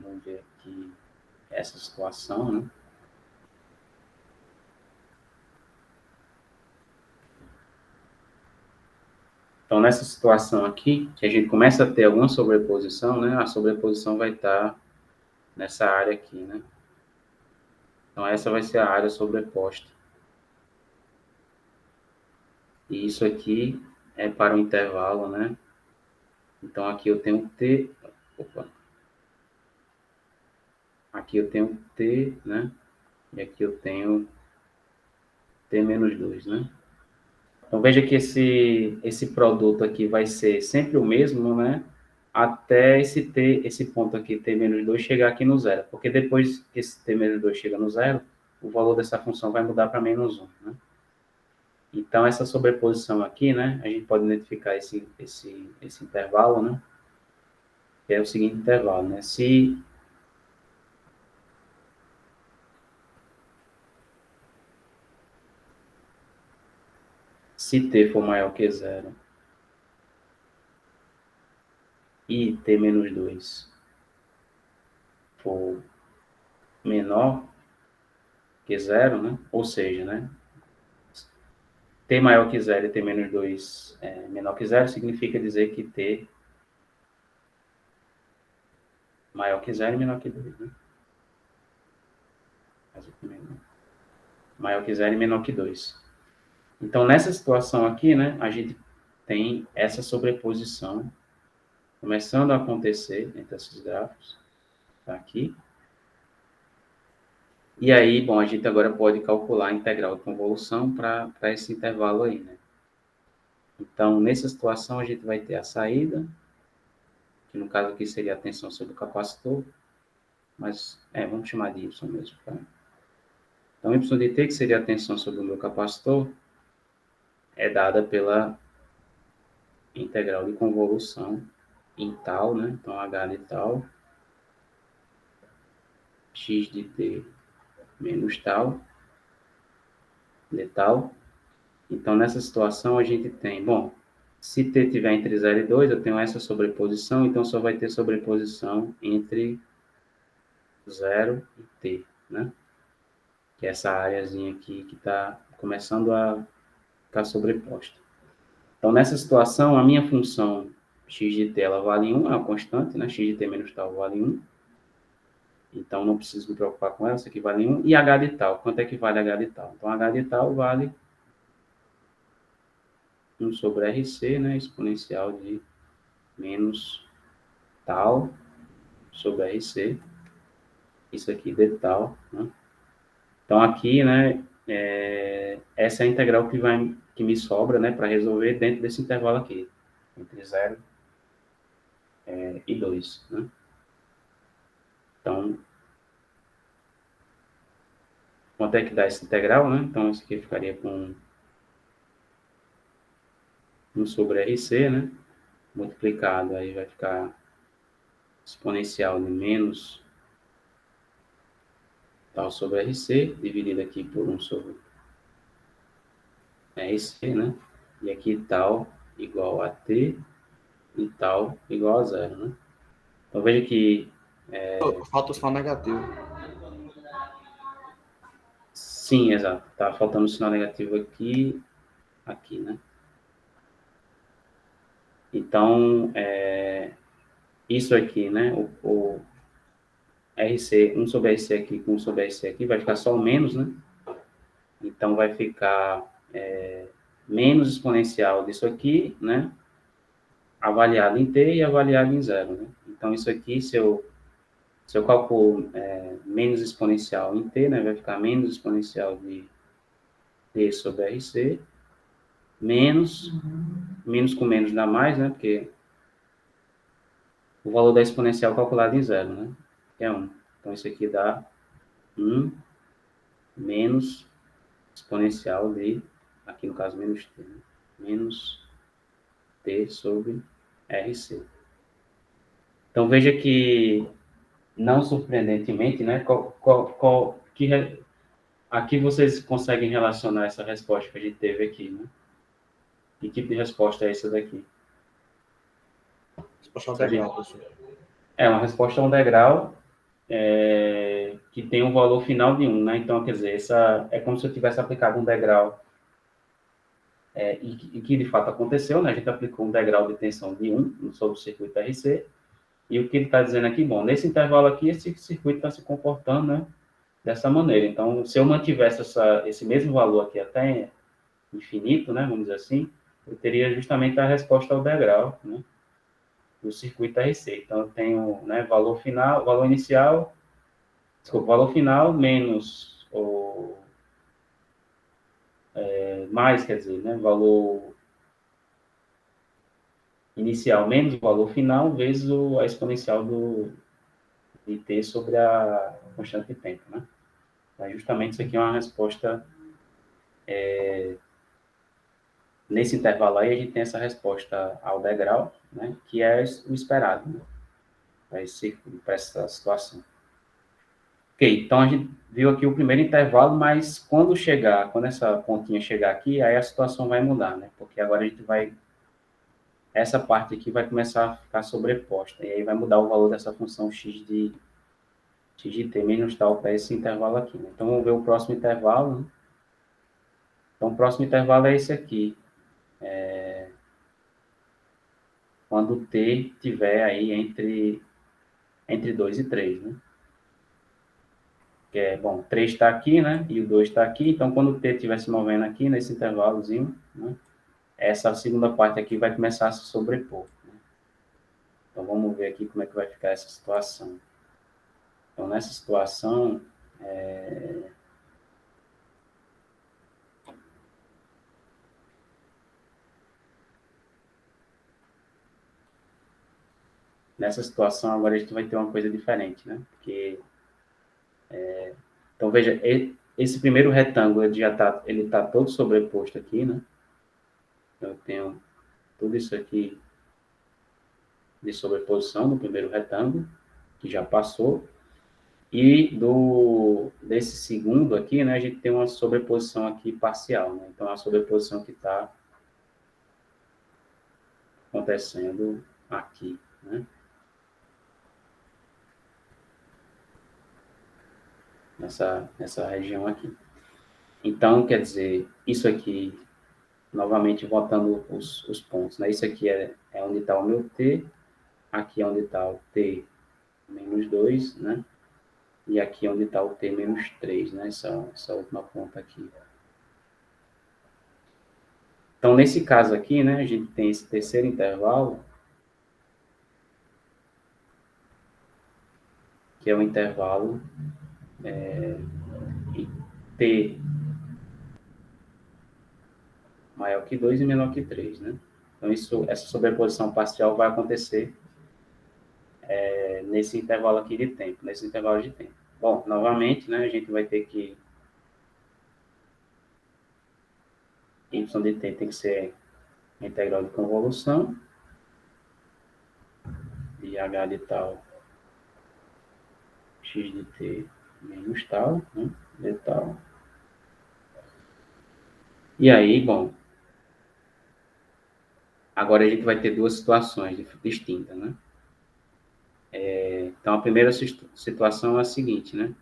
Vamos ver aqui essa situação, né? Então, nessa situação aqui, que a gente começa a ter alguma sobreposição, né? A sobreposição vai estar nessa área aqui, né? Então, essa vai ser a área sobreposta. E isso aqui é para o intervalo, né? Então, aqui eu tenho T... Opa! Aqui eu tenho T, né? E aqui eu tenho T menos 2, né? Então, veja que esse produto aqui vai ser sempre o mesmo, né? Até esse ponto aqui, T menos 2, chegar aqui no zero. Porque depois que esse T menos 2 chega no zero, o valor dessa função vai mudar para menos 1, né? Então, essa sobreposição aqui, né, a gente pode identificar esse intervalo, né, que é o seguinte intervalo, né, se t for maior que zero e t menos 2 for menor que zero, né, ou seja, né, t maior que zero e t menos 2 menor que zero, significa dizer que t maior que zero e menor que 2, né? Maior que zero e menor que 2. Então, nessa situação aqui, né, a gente tem essa sobreposição começando a acontecer entre esses gráficos, tá aqui. E aí, bom, a gente agora pode calcular a integral de convolução para esse intervalo aí, né? Então, nessa situação, a gente vai ter a saída, que no caso aqui seria a tensão sobre o capacitor, mas, vamos chamar de Y mesmo, tá? Então, Y de T, que seria a tensão sobre o meu capacitor, é dada pela integral de convolução em tal, né? Então, H de tal, X de T menos tal, de tal. Então, nessa situação, a gente tem, bom, se T tiver entre 0 e 2, eu tenho essa sobreposição, então só vai ter sobreposição entre 0 e T, né? Que é essa áreazinha aqui que está começando a ficar sobreposta. Então, nessa situação, a minha função x de t ela vale 1, é uma constante, né? X de t menos tal vale 1. Então, não preciso me preocupar com ela, isso aqui vale 1. E h de tal, quanto é que vale h de tal? Então, h de tal vale 1 sobre RC, né? Exponencial de menos tal sobre RC. Isso aqui de tal, né? Então, aqui, né? Essa é a integral que me sobra, né? Para resolver dentro desse intervalo aqui. Entre 0 e 2, né? Então, quanto é que dá essa integral, né? Então, isso aqui ficaria com 1 sobre RC, né? Multiplicado, aí vai ficar exponencial de menos tal sobre RC, dividido aqui por 1 sobre RC, né? E aqui tal igual a T e tal igual a zero, né? Então, veja que... Falta o sinal negativo. Sim, exato. Tá faltando um sinal negativo aqui, né? Então, isso aqui, né? O RC, 1 sobre RC aqui com 1 sobre RC aqui, vai ficar só o menos, né? Então, vai ficar menos exponencial disso aqui, né? Avaliado em t e avaliado em zero, né? Então, isso aqui, se eu calculo menos exponencial em t, né? Vai ficar menos exponencial de t sobre RC, menos com menos dá mais, né? Porque o valor da exponencial calculado em zero, né? Que é 1. Então, isso aqui dá 1 menos exponencial de, aqui no caso, menos t, né? Menos t sobre RC. Então, veja que, não surpreendentemente, né? Aqui vocês conseguem relacionar essa resposta que a gente teve aqui, né? Que tipo de resposta é essa daqui? Resposta ao degrau, professor. É uma resposta a um degrau que tem um valor final de 1, né? Então, quer dizer, essa é como se eu tivesse aplicado um degrau e que de fato aconteceu, né? A gente aplicou um degrau de tensão de 1 sobre o circuito RC, e o que ele está dizendo aqui, bom, nesse intervalo aqui, esse circuito está se comportando, né, dessa maneira. Então, se eu mantivesse esse mesmo valor aqui até infinito, né, vamos dizer assim, eu teria justamente a resposta ao degrau, né, do circuito RC. Então, eu tenho, né, valor inicial menos mais, quer dizer, né, valor inicial menos o valor final vezes a exponencial de t sobre a constante de tempo, né? Então, justamente isso aqui é uma resposta Nesse intervalo aí, a gente tem essa resposta ao degrau, né, que é o esperado, né, para essa situação. Ok, então a gente viu aqui o primeiro intervalo, mas quando essa pontinha chegar aqui, aí a situação vai mudar, né, porque agora a gente vai, essa parte aqui vai começar a ficar sobreposta, e aí vai mudar o valor dessa função x de t menos tal para esse intervalo aqui, né? Então, vamos ver o próximo intervalo, né? Então, o próximo intervalo é esse aqui, quando t tiver aí entre 2 e 3, né? Que é, bom, 3 está aqui, né? E o 2 está aqui, então quando o t estiver se movendo aqui, nesse intervalozinho, né? Essa segunda parte aqui vai começar a se sobrepor, né? Então, vamos ver aqui como é que vai ficar essa situação. Então, nessa situação, agora a gente vai ter uma coisa diferente, né? Porque, então, veja, esse primeiro retângulo ele tá todo sobreposto aqui, né? Então, eu tenho tudo isso aqui de sobreposição no primeiro retângulo, que já passou. E desse segundo aqui, né, a gente tem uma sobreposição aqui parcial, né? Então, a sobreposição que está acontecendo aqui, né? Nessa região aqui. Então, quer dizer, isso aqui, novamente, botando os pontos, né? Isso aqui é onde está o meu t, aqui é onde está o t menos 2, né? E aqui é onde está o t menos 3, né? Essa última ponta aqui. Então, nesse caso aqui, né, a gente tem esse terceiro intervalo, que é o intervalo t maior que 2 e menor que 3, né? Então, essa sobreposição parcial vai acontecer nesse intervalo aqui de tempo, nesse intervalo de tempo. Bom, novamente, né, a gente vai ter que y de t tem que ser a integral de convolução de h de tal x de t menos tal, né, de tal. E aí, bom, agora a gente vai ter duas situações distintas, né? Então, a primeira situação é a seguinte, né?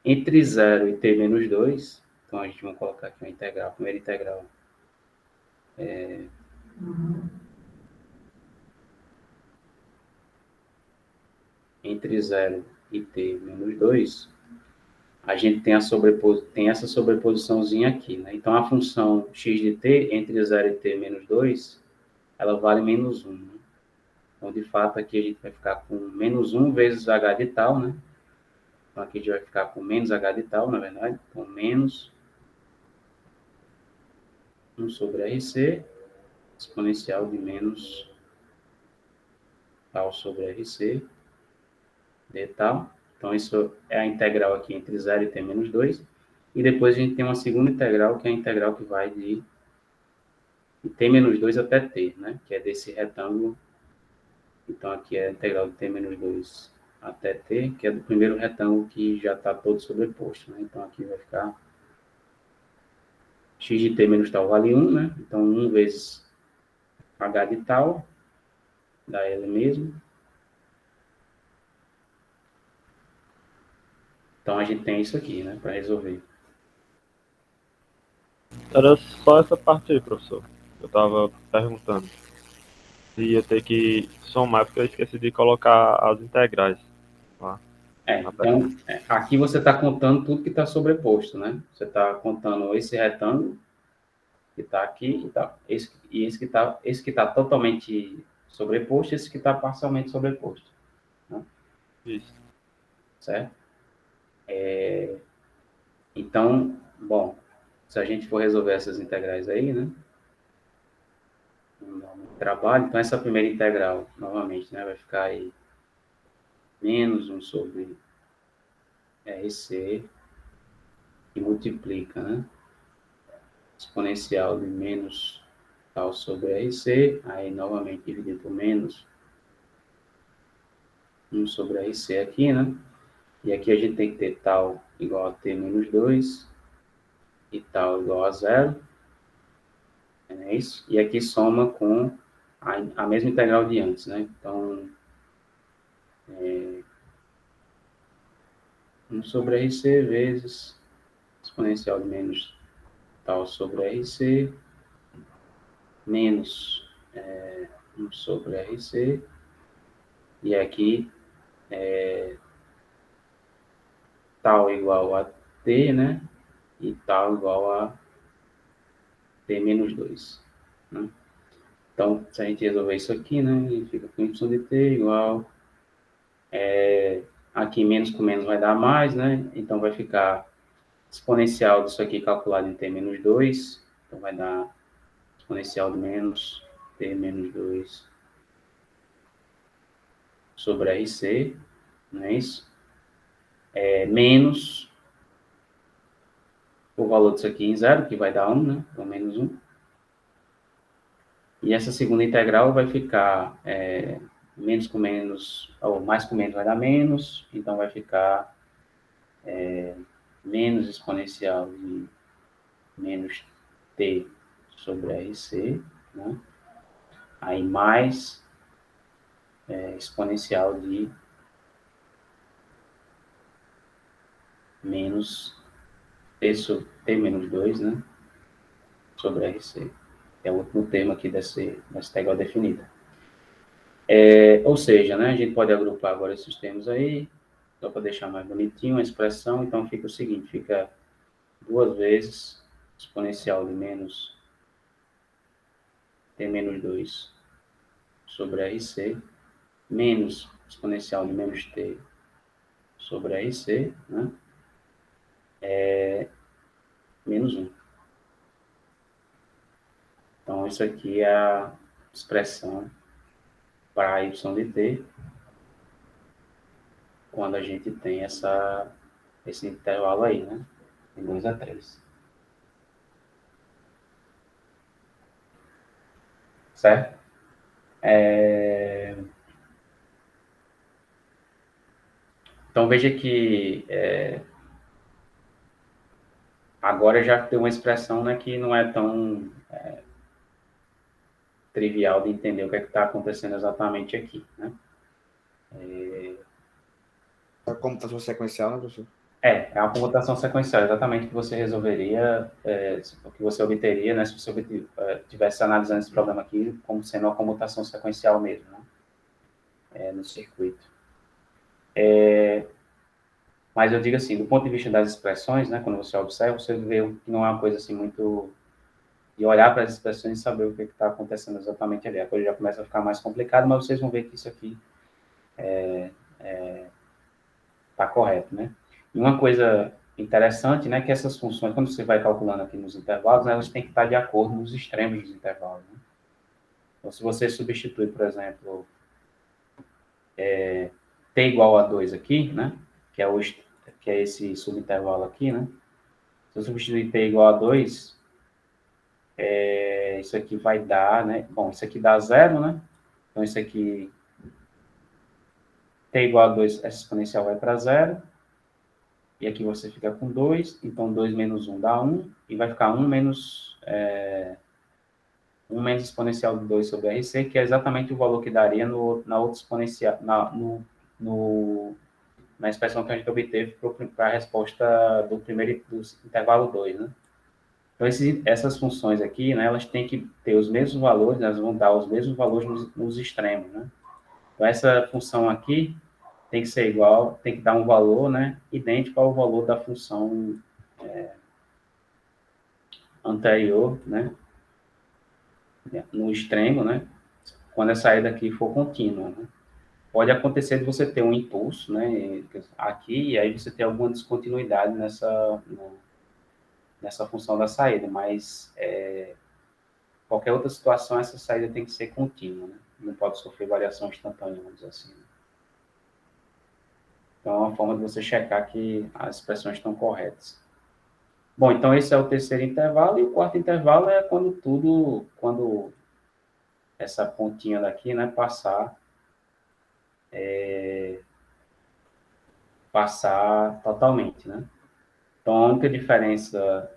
Entre 0 e t menos 2, então a gente vai colocar aqui uma integral, a primeira integral entre 0 e t menos 2, a gente tem, tem essa sobreposiçãozinha aqui, né? Então, a função x de t entre 0 e t menos 2, ela vale menos 1, né? Então, de fato, aqui a gente vai ficar com menos 1 vezes h de tal, né? Então, aqui a gente vai ficar com menos h de tal, na verdade. Então, menos 1 sobre RC, exponencial de menos tal sobre RC, de tal. Então, isso é a integral aqui entre 0 e t menos 2. E depois a gente tem uma segunda integral, que é a integral que vai de t menos 2 até t, né? Que é desse retângulo. Então, aqui é a integral de t menos 2 até t, que é do primeiro retângulo que já está todo sobreposto, né? Então, aqui vai ficar x de t menos tal vale 1, né? Então, 1 vezes h de tal, dá ele mesmo. Então, a gente tem isso aqui, né? Para resolver. Era só essa parte aí, professor. Eu estava perguntando. Ia ter que somar, porque eu esqueci de colocar as integrais lá. Então, aqui você está contando tudo que está sobreposto, né? Você está contando esse retângulo que está aqui e tá, esse que está totalmente sobreposto, esse que está parcialmente sobreposto, né? Isso. Certo? Então, bom, se a gente for resolver essas integrais aí, né? No trabalho, então essa primeira integral, novamente, né? Vai ficar aí menos 1 sobre RC que multiplica, né? Exponencial de menos tal sobre RC, aí novamente dividido por menos 1 sobre RC aqui, né? E aqui a gente tem que ter tal igual a T menos 2 e tal igual a 0. É isso? E aqui soma com a mesma integral de antes, né? Então, 1 sobre RC vezes exponencial de menos tal sobre RC menos 1 sobre RC. E aqui tal igual a T, né? E tal igual a T menos 2. Né? Então, se a gente resolver isso aqui, né? A gente fica com y de t igual... aqui menos com menos vai dar mais, né? Então, vai ficar exponencial disso aqui calculado em t menos 2. Então, vai dar exponencial de menos t menos 2 sobre RC, não é isso? Menos o valor disso aqui em zero, que vai dar 1, né? Então, menos 1. E essa segunda integral vai ficar menos com menos, ou mais com menos vai dar menos, então vai ficar menos exponencial de menos t sobre RC, né? Aí mais exponencial de menos t, sobre, t menos 2, né? Sobre RC. É o último termo aqui dessa integral definida. Ou seja, né, a gente pode agrupar agora esses termos aí, só para deixar mais bonitinho a expressão. Então fica o seguinte, fica 2 vezes exponencial de menos t menos 2 sobre RC, menos exponencial de menos t sobre RC, né? Menos 1. Então, isso aqui é a expressão para y de t, quando a gente tem esse intervalo aí, né? De 2 a 3. Certo? Então, veja que agora já tem uma expressão, né, que não é tão trivial de entender o que é que está acontecendo exatamente aqui, né? A computação sequencial, né, professor? É uma computação sequencial, exatamente o que você resolveria, o que você obteria, né, se você tivesse analisando esse problema aqui como sendo uma computação sequencial mesmo, né, no circuito. Mas eu digo assim, do ponto de vista das expressões, né, quando você observa, você vê que não é uma coisa assim muito de olhar para as expressões e saber o que está acontecendo exatamente ali. A coisa já começa a ficar mais complicada, mas vocês vão ver que isso aqui está correto, né? E uma coisa interessante, né, que essas funções, quando você vai calculando aqui nos intervalos, né, elas têm que estar de acordo nos extremos dos intervalos, né? Então, se você substitui, por exemplo, t igual a 2 aqui, né, que é esse subintervalo aqui, né? Se eu substituir t igual a 2, isso aqui vai dar, né? Bom, isso aqui dá 0, né? Então, isso aqui, t igual a 2, essa exponencial vai para 0. E aqui você fica com 2. Então, 2 menos 1 dá 1. E vai ficar 1 menos, 1 menos exponencial de 2 sobre RC, que é exatamente o valor que daria na outra exponencial, na expressão que a gente obteve para a resposta do intervalo 2, né? Então, essas funções aqui, né, elas têm que ter os mesmos valores, né, elas vão dar os mesmos valores nos extremos, né? Então, essa função aqui tem que ser igual, tem que dar um valor, né, idêntico ao valor da função anterior, né, no extremo, né, quando a saída aqui for contínua, né? Pode acontecer de você ter um impulso, né, aqui, e aí você ter alguma descontinuidade nessa função da saída, mas qualquer outra situação, essa saída tem que ser contínua, né? Não pode sofrer variação instantânea, vamos dizer assim. Então, é uma forma de você checar que as expressões estão corretas. Bom, então esse é o terceiro intervalo, e o quarto intervalo é quando essa pontinha daqui, né, passar totalmente, né? Então, a única diferença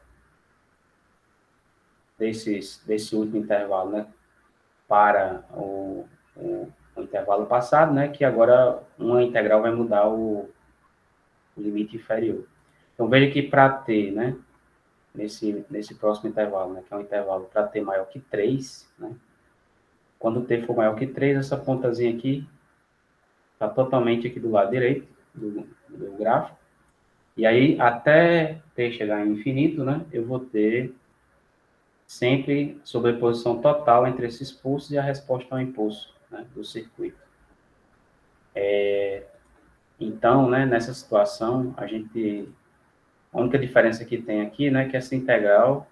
desse último intervalo, né, para o intervalo passado, né, que agora uma integral vai mudar o limite inferior. Então, veja que para t, né, nesse próximo intervalo, né, que é um intervalo para t maior que 3, né, quando t for maior que 3, essa pontazinha aqui está totalmente aqui do lado direito do gráfico. E aí, até t chegar em infinito, né, eu vou ter sempre sobreposição total entre esses pulsos e a resposta ao impulso, né, do circuito. Então, né, nessa situação, a única diferença que tem aqui, né, que essa integral,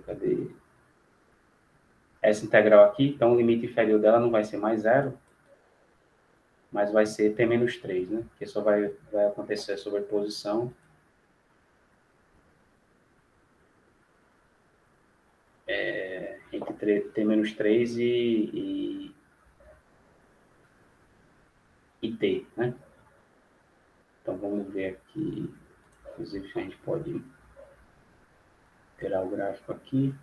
cadê? Essa integral aqui, então o limite inferior dela não vai ser mais zero, mas vai ser t menos 3, né, porque só vai acontecer a sobreposição entre t menos 3 e t, né. Então, vamos ver aqui, inclusive a gente pode tirar o gráfico aqui.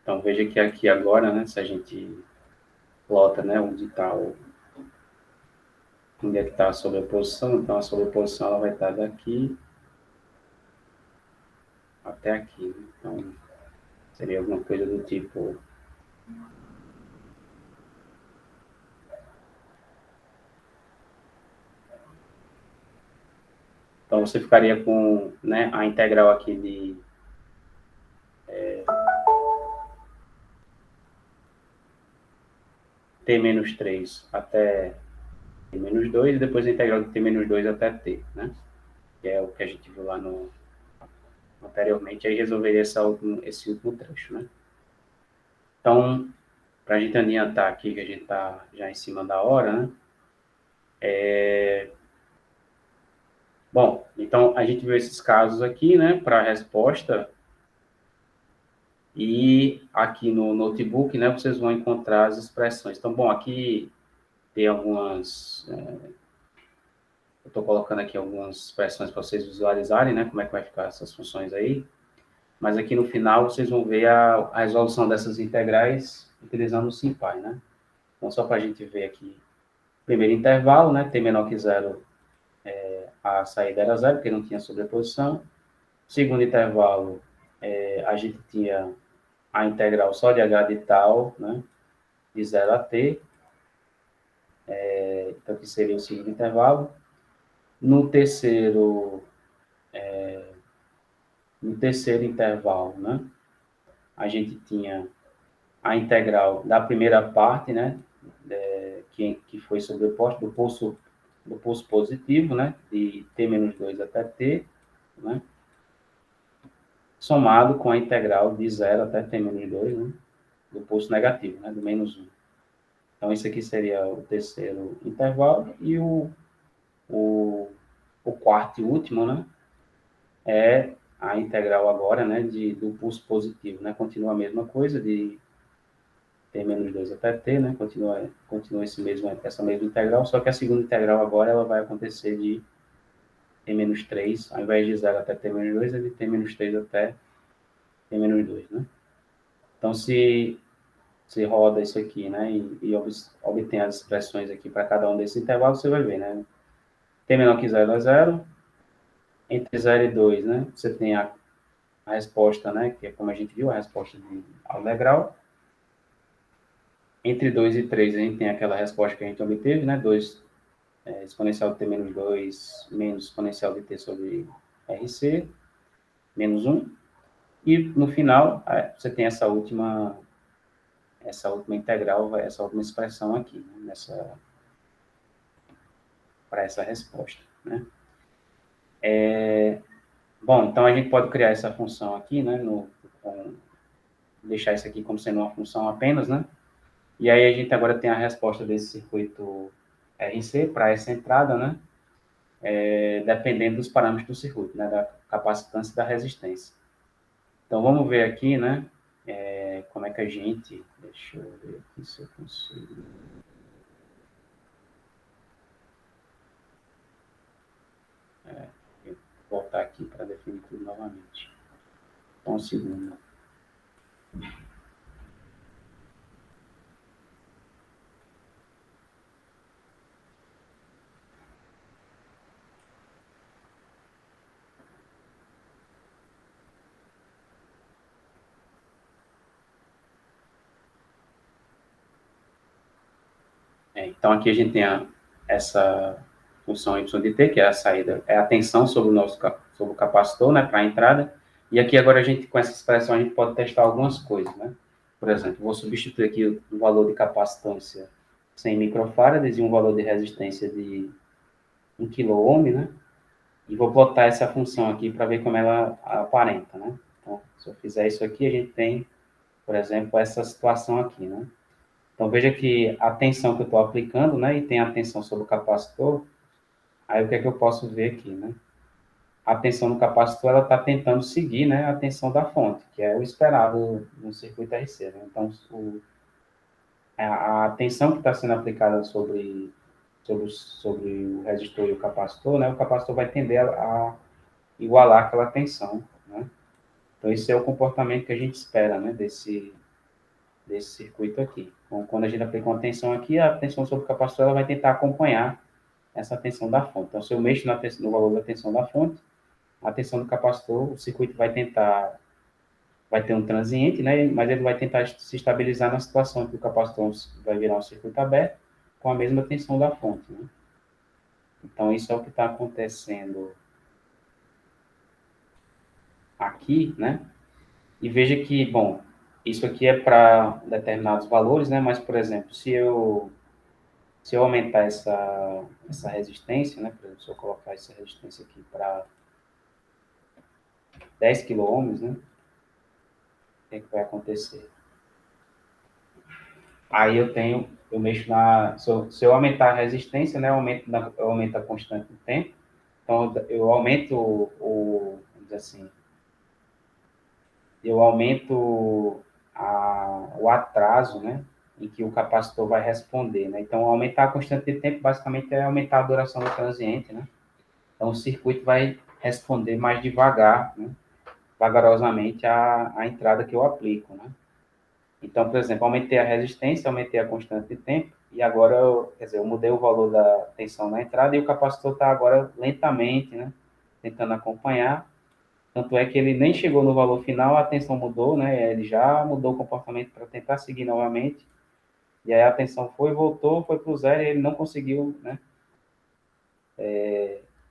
Então, veja que aqui agora, né, se a gente plota, né, onde é que está a sobreposição, então a sobreposição ela vai estar daqui até aqui, né? Então, seria alguma coisa do tipo... Então, você ficaria com, né, a integral aqui de t menos 3 até t menos 2, e depois a integral de t menos 2 até t, né? Que é o que a gente viu lá anteriormente, aí resolveria esse último trecho, né? Então, para a gente adiantar aqui, que a gente está já em cima da hora, né? Bom, então a gente viu esses casos aqui, né, para a resposta, e aqui no notebook, né, vocês vão encontrar as expressões. Então, bom, aqui tem algumas, eu estou colocando aqui algumas expressões para vocês visualizarem, né, como é que vai ficar essas funções aí, mas aqui no final vocês vão ver a resolução dessas integrais utilizando o SymPy, né. Então, só para a gente ver aqui, primeiro intervalo, né, t menor que zero, a saída era zero, porque não tinha sobreposição. Segundo intervalo, a gente tinha a integral só de h de tal, né, de 0 a t, então que seria o segundo intervalo. No terceiro intervalo, né, a gente tinha a integral da primeira parte, né, que foi sobreposta do pulso positivo, né, de t menos 2 até t, né, somado com a integral de 0 até t menos 2, né, do pulso negativo, né, do menos 1. Então, esse aqui seria o terceiro intervalo, e o quarto e último, né, é a integral agora, né, do pulso positivo, né, continua a mesma coisa, de t menos 2 até t, né, continua essa mesma integral, só que a segunda integral agora ela vai acontecer de t menos 3, ao invés de 0 até t menos 2, é de t menos 3 até t menos 2, né. Então, se roda isso aqui, né, e obtém as expressões aqui para cada um desses intervalos, você vai ver, né, t menor que 0 é 0, entre 0 e 2, né, você tem a resposta, né, que é como a gente viu, a resposta ao degrau. Entre 2 e 3, a gente tem aquela resposta que a gente obteve, né, 2 exponencial de t menos 2 menos exponencial de t sobre RC, menos 1. E, no final, você tem essa última integral, essa última expressão aqui, né, para essa resposta, né. Bom, então a gente pode criar essa função aqui, né, deixar isso aqui como sendo uma função apenas, né, E aí a gente agora tem a resposta desse circuito RC para essa entrada, né? Dependendo dos parâmetros do circuito, né? Da capacitância e da resistência. Então, vamos ver aqui, né? Como é que a gente... Deixa eu ver aqui se eu consigo... Vou voltar aqui para definir tudo novamente. Só um segundo. Então, aqui a gente tem essa função y de t, que é a saída, é a tensão sobre o capacitor, né, para a entrada. E aqui agora a gente, com essa expressão, a gente pode testar algumas coisas, né? Por exemplo, vou substituir aqui o valor de capacitância 100 microfarads e um valor de resistência de 1 kΩ, né? E vou botar essa função aqui para ver como ela aparenta, né? Então, se eu fizer isso aqui, a gente tem, por exemplo, essa situação aqui, né? Então, veja que a tensão que eu estou aplicando, né, e tem a tensão sobre o capacitor, aí o que é que eu posso ver aqui, né? A tensão no capacitor, ela está tentando seguir, né, a tensão da fonte, que é o esperado no circuito RC, né? Então, a tensão que está sendo aplicada sobre o resistor e o capacitor, né, o capacitor vai tender a igualar aquela tensão, né? Então, esse é o comportamento que a gente espera, né, desse circuito aqui. Então, quando a gente aplica uma tensão aqui, a tensão sobre o capacitor ela vai tentar acompanhar essa tensão da fonte. Então, se eu mexo no valor da tensão da fonte, a tensão do capacitor, o circuito vai ter um transiente, né, mas ele vai tentar se estabilizar na situação que o capacitor vai virar um circuito aberto com a mesma tensão da fonte, né? Então, isso é o que está acontecendo aqui, né? E veja que, bom, isso aqui é para determinados valores, né? Mas, por exemplo, se eu aumentar essa resistência, né? Por exemplo, se eu colocar essa resistência aqui para 10 kΩ, né? O que é que vai acontecer? Aí eu mexo se eu aumentar a resistência, né? Eu aumento a constante do tempo. Então, eu aumento vamos dizer assim, eu aumento o atraso, né, em que o capacitor vai responder, né? Então, aumentar a constante de tempo, basicamente, é aumentar a duração do transiente, né? Então, o circuito vai responder mais devagar, né, vagarosamente, a entrada que eu aplico, né? Então, por exemplo, aumentei a resistência, aumentei a constante de tempo, e agora, quer dizer, eu mudei o valor da tensão na entrada, e o capacitor está agora lentamente, né, tentando acompanhar. Tanto é que ele nem chegou no valor final, a tensão mudou, né? Ele já mudou o comportamento para tentar seguir novamente. E aí a tensão voltou, foi para o zero e ele não conseguiu, né?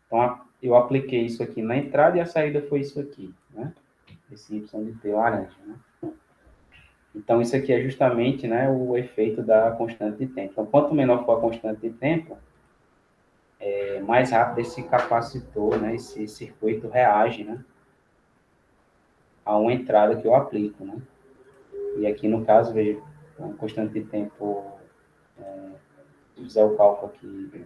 Então eu apliquei isso aqui na entrada e a saída foi isso aqui, né? Esse Y de T laranja, né? Então isso aqui é justamente, né, o efeito da constante de tempo. Então quanto menor for a constante de tempo, mais rápido esse capacitor, né, esse circuito reage, né, a uma entrada que eu aplico, né? E aqui, no caso, veja, uma constante de tempo, se fizer o cálculo aqui,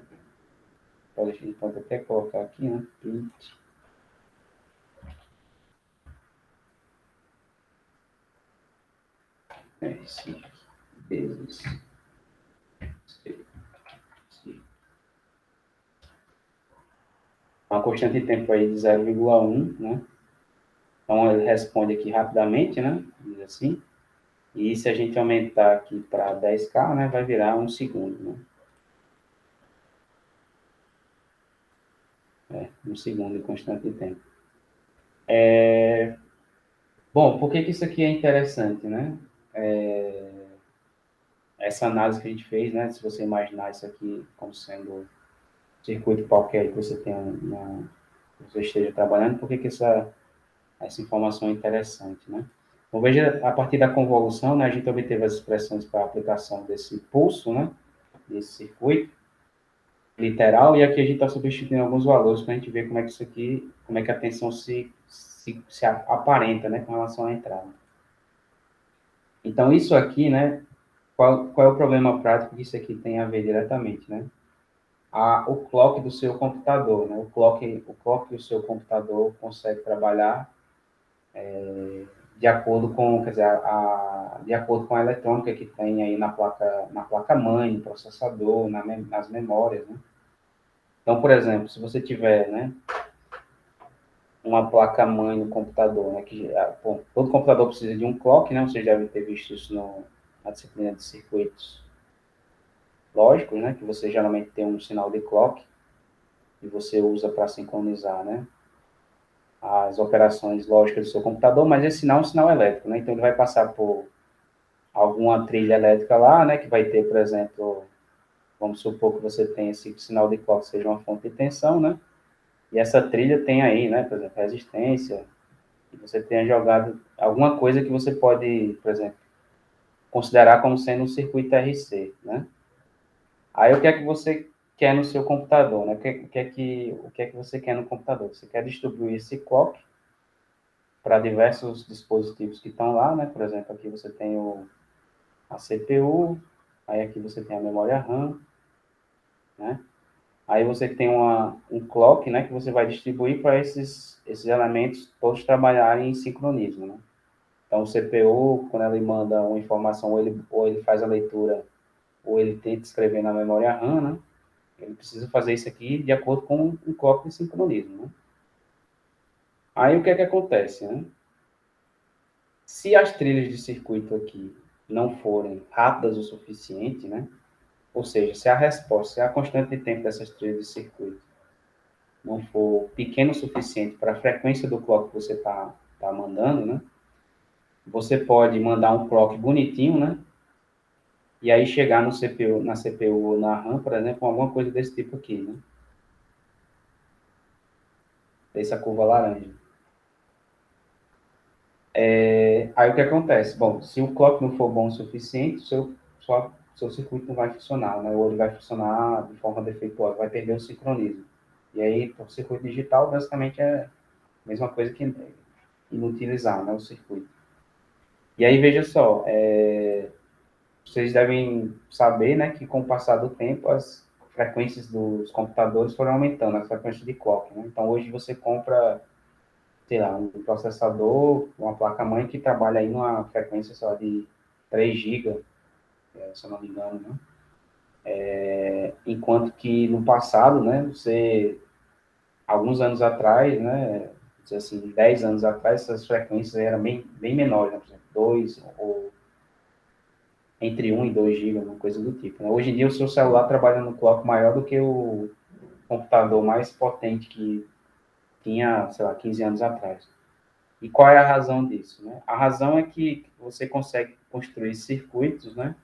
a gente pode até colocar aqui, né? Print. Esse vezes uma constante de tempo aí de 0,1, né? Então, ele responde aqui rapidamente, né? Diz assim. E se a gente aumentar aqui para 10K, né? Vai virar 1 segundo, né? 1 segundo de constante de tempo. Bom, por que isso aqui é interessante, né? Essa análise que a gente fez, né? Se você imaginar isso aqui como sendo um circuito qualquer que você tenha que você esteja trabalhando, por que essa informação é interessante, né? Então, veja, a partir da convolução, né, a gente obteve as expressões para a aplicação desse pulso, né, desse circuito literal, e aqui a gente está substituindo alguns valores para a gente ver como é que isso aqui, como é que a tensão se aparenta, né, com relação à entrada. Então, isso aqui, né, qual é o problema prático que isso aqui tem a ver diretamente, né? O clock do seu computador, né? O clock do seu computador consegue trabalhar de acordo com, quer dizer, de acordo com a eletrônica que tem aí na placa mãe, no processador, nas memórias, né? Então, por exemplo, se você tiver, né, uma placa-mãe no computador, né, bom, todo computador precisa de um clock, né, vocês devem ter visto isso na disciplina de circuitos lógicos, né, que você geralmente tem um sinal de clock e você usa para sincronizar, né, as operações lógicas do seu computador, mas esse sinal é um sinal elétrico, né, então ele vai passar por alguma trilha elétrica lá, né, que vai ter, por exemplo, vamos supor que você tenha esse sinal de clock seja uma fonte de tensão, né, e essa trilha tem aí, né, por exemplo, resistência, e você tenha jogado alguma coisa que você pode, por exemplo, considerar como sendo um circuito RC, né? Aí o que é que você quer no seu computador, né? O que é que você quer no computador? Você quer distribuir esse clock para diversos dispositivos que estão lá, né? Por exemplo, aqui você tem a CPU, aí aqui você tem a memória RAM, né? Aí você tem um clock, né, que você vai distribuir para esses elementos todos trabalharem em sincronismo, né? Então, o CPU, quando ele manda uma informação, ou ele faz a leitura, ou ele tenta escrever na memória RAM, né? Ele precisa fazer isso aqui de acordo com um clock de sincronismo, né? Aí, o que é que acontece, né? Se as trilhas de circuito aqui não forem rápidas o suficiente, né? Ou seja, se a resposta, se a constante de tempo dessas trilhas de circuito não for pequeno o suficiente para a frequência do clock que você tá mandando, né? Você pode mandar um clock bonitinho, né? E aí chegar no CPU, na CPU ou na RAM, por exemplo, alguma coisa desse tipo aqui, né? Dessa curva laranja. Aí o que acontece? Bom, se o clock não for bom o suficiente, seu circuito não vai funcionar, né? Ou ele vai funcionar de forma defeituosa, vai perder o sincronismo. E aí, o circuito digital, basicamente, é a mesma coisa que inutilizar, né? O circuito. E aí, veja só, vocês devem saber, né, que com o passar do tempo, as frequências dos computadores foram aumentando, as frequências de clock, né? Então, hoje você compra, sei lá, um processador, uma placa-mãe que trabalha aí numa frequência só de 3 GB, se eu não me engano, né? Enquanto que no passado, né, alguns anos atrás, né, assim, 10 anos atrás, essas frequências eram bem menores, né? Por exemplo, 2 ou entre 1 e 2 GB, uma coisa do tipo, né? Hoje em dia, o seu celular trabalha no clock maior do que o computador mais potente que tinha, sei lá, 15 anos atrás. E qual é a razão disso, né? A razão é que você consegue construir circuitos, né,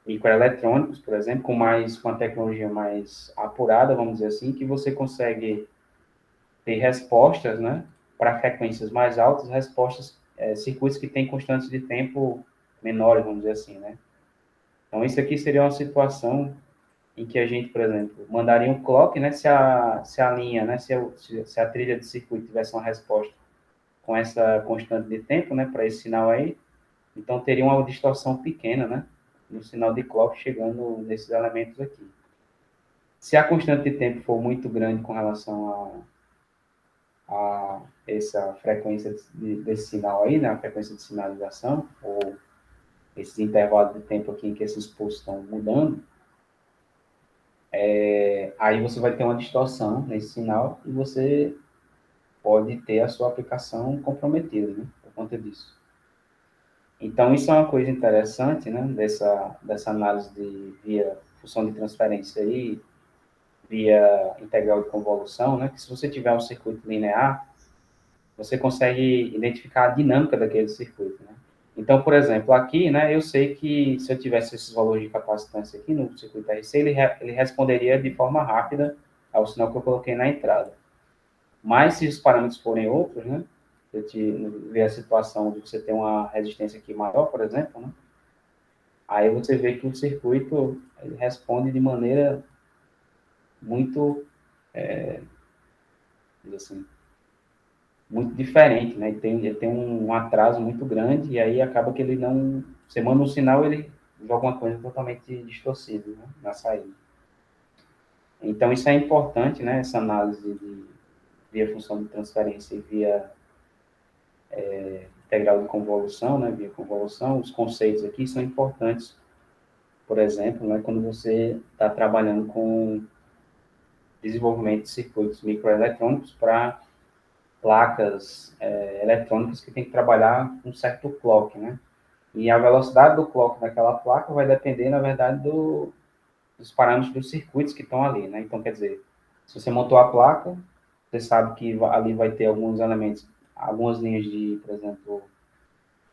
microeletrônicos, por exemplo, com uma tecnologia mais apurada, vamos dizer assim, que você consegue ter respostas, né, para frequências mais altas, circuitos que têm constantes de tempo menores, vamos dizer assim, né? Então, isso aqui seria uma situação em que a gente, por exemplo, mandaria um clock, né, se a linha, né, se a trilha de circuito tivesse uma resposta com essa constante de tempo, né, para esse sinal aí, então teria uma distorção pequena, né, no sinal de clock chegando nesses elementos aqui. Se a constante de tempo for muito grande com relação a essa frequência desse sinal aí, né, a frequência de sinalização, ou esses intervalos de tempo aqui em que esses pulsos estão mudando, aí você vai ter uma distorção nesse sinal e você pode ter a sua aplicação comprometida, né, por conta disso. Então, isso é uma coisa interessante, né, dessa análise via função de transferência aí, via integral de convolução, né, que se você tiver um circuito linear, você consegue identificar a dinâmica daquele circuito, né. Então, por exemplo, aqui, né, eu sei que se eu tivesse esses valores de capacitância aqui no circuito RC, ele responderia de forma rápida ao sinal que eu coloquei na entrada. Mas se os parâmetros forem outros, né, eu ver a situação de você ter uma resistência aqui maior, por exemplo, né, aí você vê que o circuito ele responde de maneira muito, assim, muito diferente, né? Ele tem um atraso muito grande e aí acaba que ele você manda um sinal, ele joga uma coisa totalmente distorcida, né, na saída. Então, isso é importante, né, essa análise via função de transferência e via integral de convolução, né, via convolução. Os conceitos aqui são importantes, por exemplo, né, quando você está trabalhando com desenvolvimento de circuitos microeletrônicos para placas eletrônicas que tem que trabalhar com um certo clock, né? E a velocidade do clock daquela placa vai depender, na verdade, dos parâmetros dos circuitos que estão ali, né? Então, quer dizer, se você montou a placa, você sabe que ali vai ter alguns elementos, algumas linhas de, por exemplo,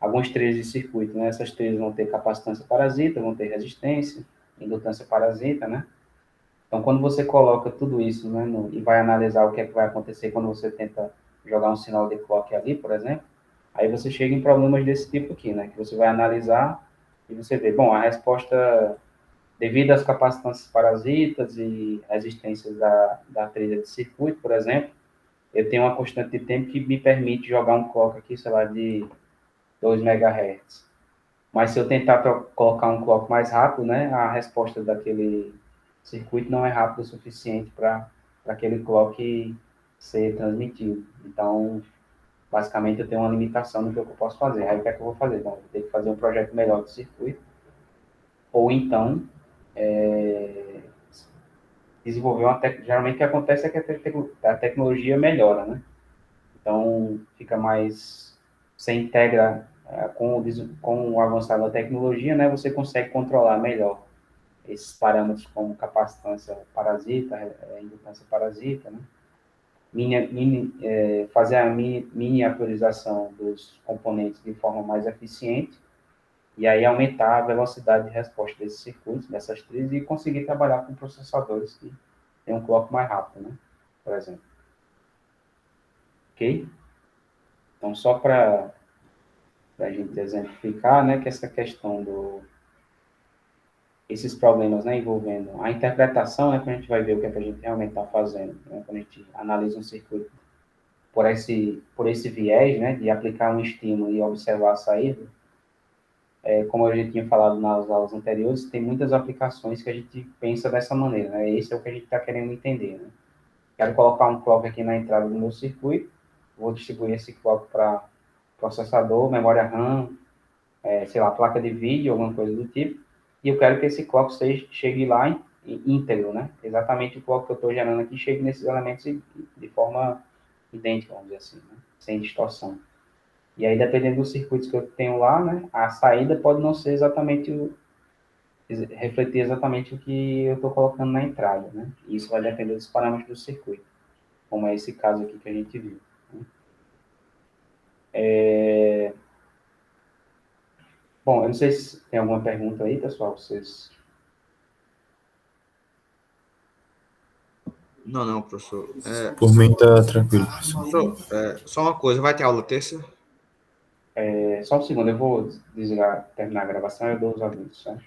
algumas trilhas de circuito, né? Essas trilhas vão ter capacitância parasita, vão ter resistência, indutância parasita, né? Então, quando você coloca tudo isso, né, e vai analisar o que é que vai acontecer quando você tenta jogar um sinal de clock ali, por exemplo, aí você chega em problemas desse tipo aqui, né, que você vai analisar e você vê, bom, a resposta, devido às capacitâncias parasitas e resistências da trilha de circuito, por exemplo, eu tenho uma constante de tempo que me permite jogar um clock aqui, sei lá, de 2 MHz. Mas se eu tentar colocar um clock mais rápido, né, a resposta daquele circuito não é rápido o suficiente para aquele clock ser transmitido. Então, basicamente, eu tenho uma limitação no que eu posso fazer. Aí, o que é que eu vou fazer? Então, eu vou ter que fazer um projeto melhor de circuito, ou então, desenvolver uma técnica. Geralmente, o que acontece é que a tecnologia melhora, né? Então, fica mais. Você integra com o avançado da tecnologia, né? Você consegue controlar melhor esses parâmetros como capacitância parasita, indutância parasita, né? Fazer a miniaturização dos componentes de forma mais eficiente e aí aumentar a velocidade de resposta desses circuitos, dessas trilhas e conseguir trabalhar com processadores que têm um clock mais rápido, né? Por exemplo. Ok? Então, só para a gente exemplificar, né, que essa questão esses problemas, né, envolvendo a interpretação, né, quando a gente vai ver o que, é que a gente realmente está fazendo, né, quando a gente analisa um circuito por esse viés, né, de aplicar um estímulo e observar a saída, como a gente tinha falado nas aulas anteriores, tem muitas aplicações que a gente pensa dessa maneira, né, esse é o que a gente está querendo entender, né. Quero colocar um clock aqui na entrada do meu circuito, vou distribuir esse clock para processador, memória RAM, sei lá, placa de vídeo, alguma coisa do tipo, e eu quero que esse clock chegue lá íntegro, né? Exatamente o clock que eu estou gerando aqui chegue nesses elementos de forma idêntica, vamos dizer assim, né? Sem distorção. E aí, dependendo dos circuitos que eu tenho lá, né, a saída pode não ser refletir exatamente o que eu estou colocando na entrada, né? E isso vai depender dos parâmetros do circuito, como é esse caso aqui que a gente viu. Né? Bom, eu não sei se tem alguma pergunta aí, pessoal, vocês... Não, professor. Por mim tá tranquilo, professor. Professor, só uma coisa, vai ter aula terça? Só um segundo, eu vou terminar a gravação e eu dou os avisos, certo?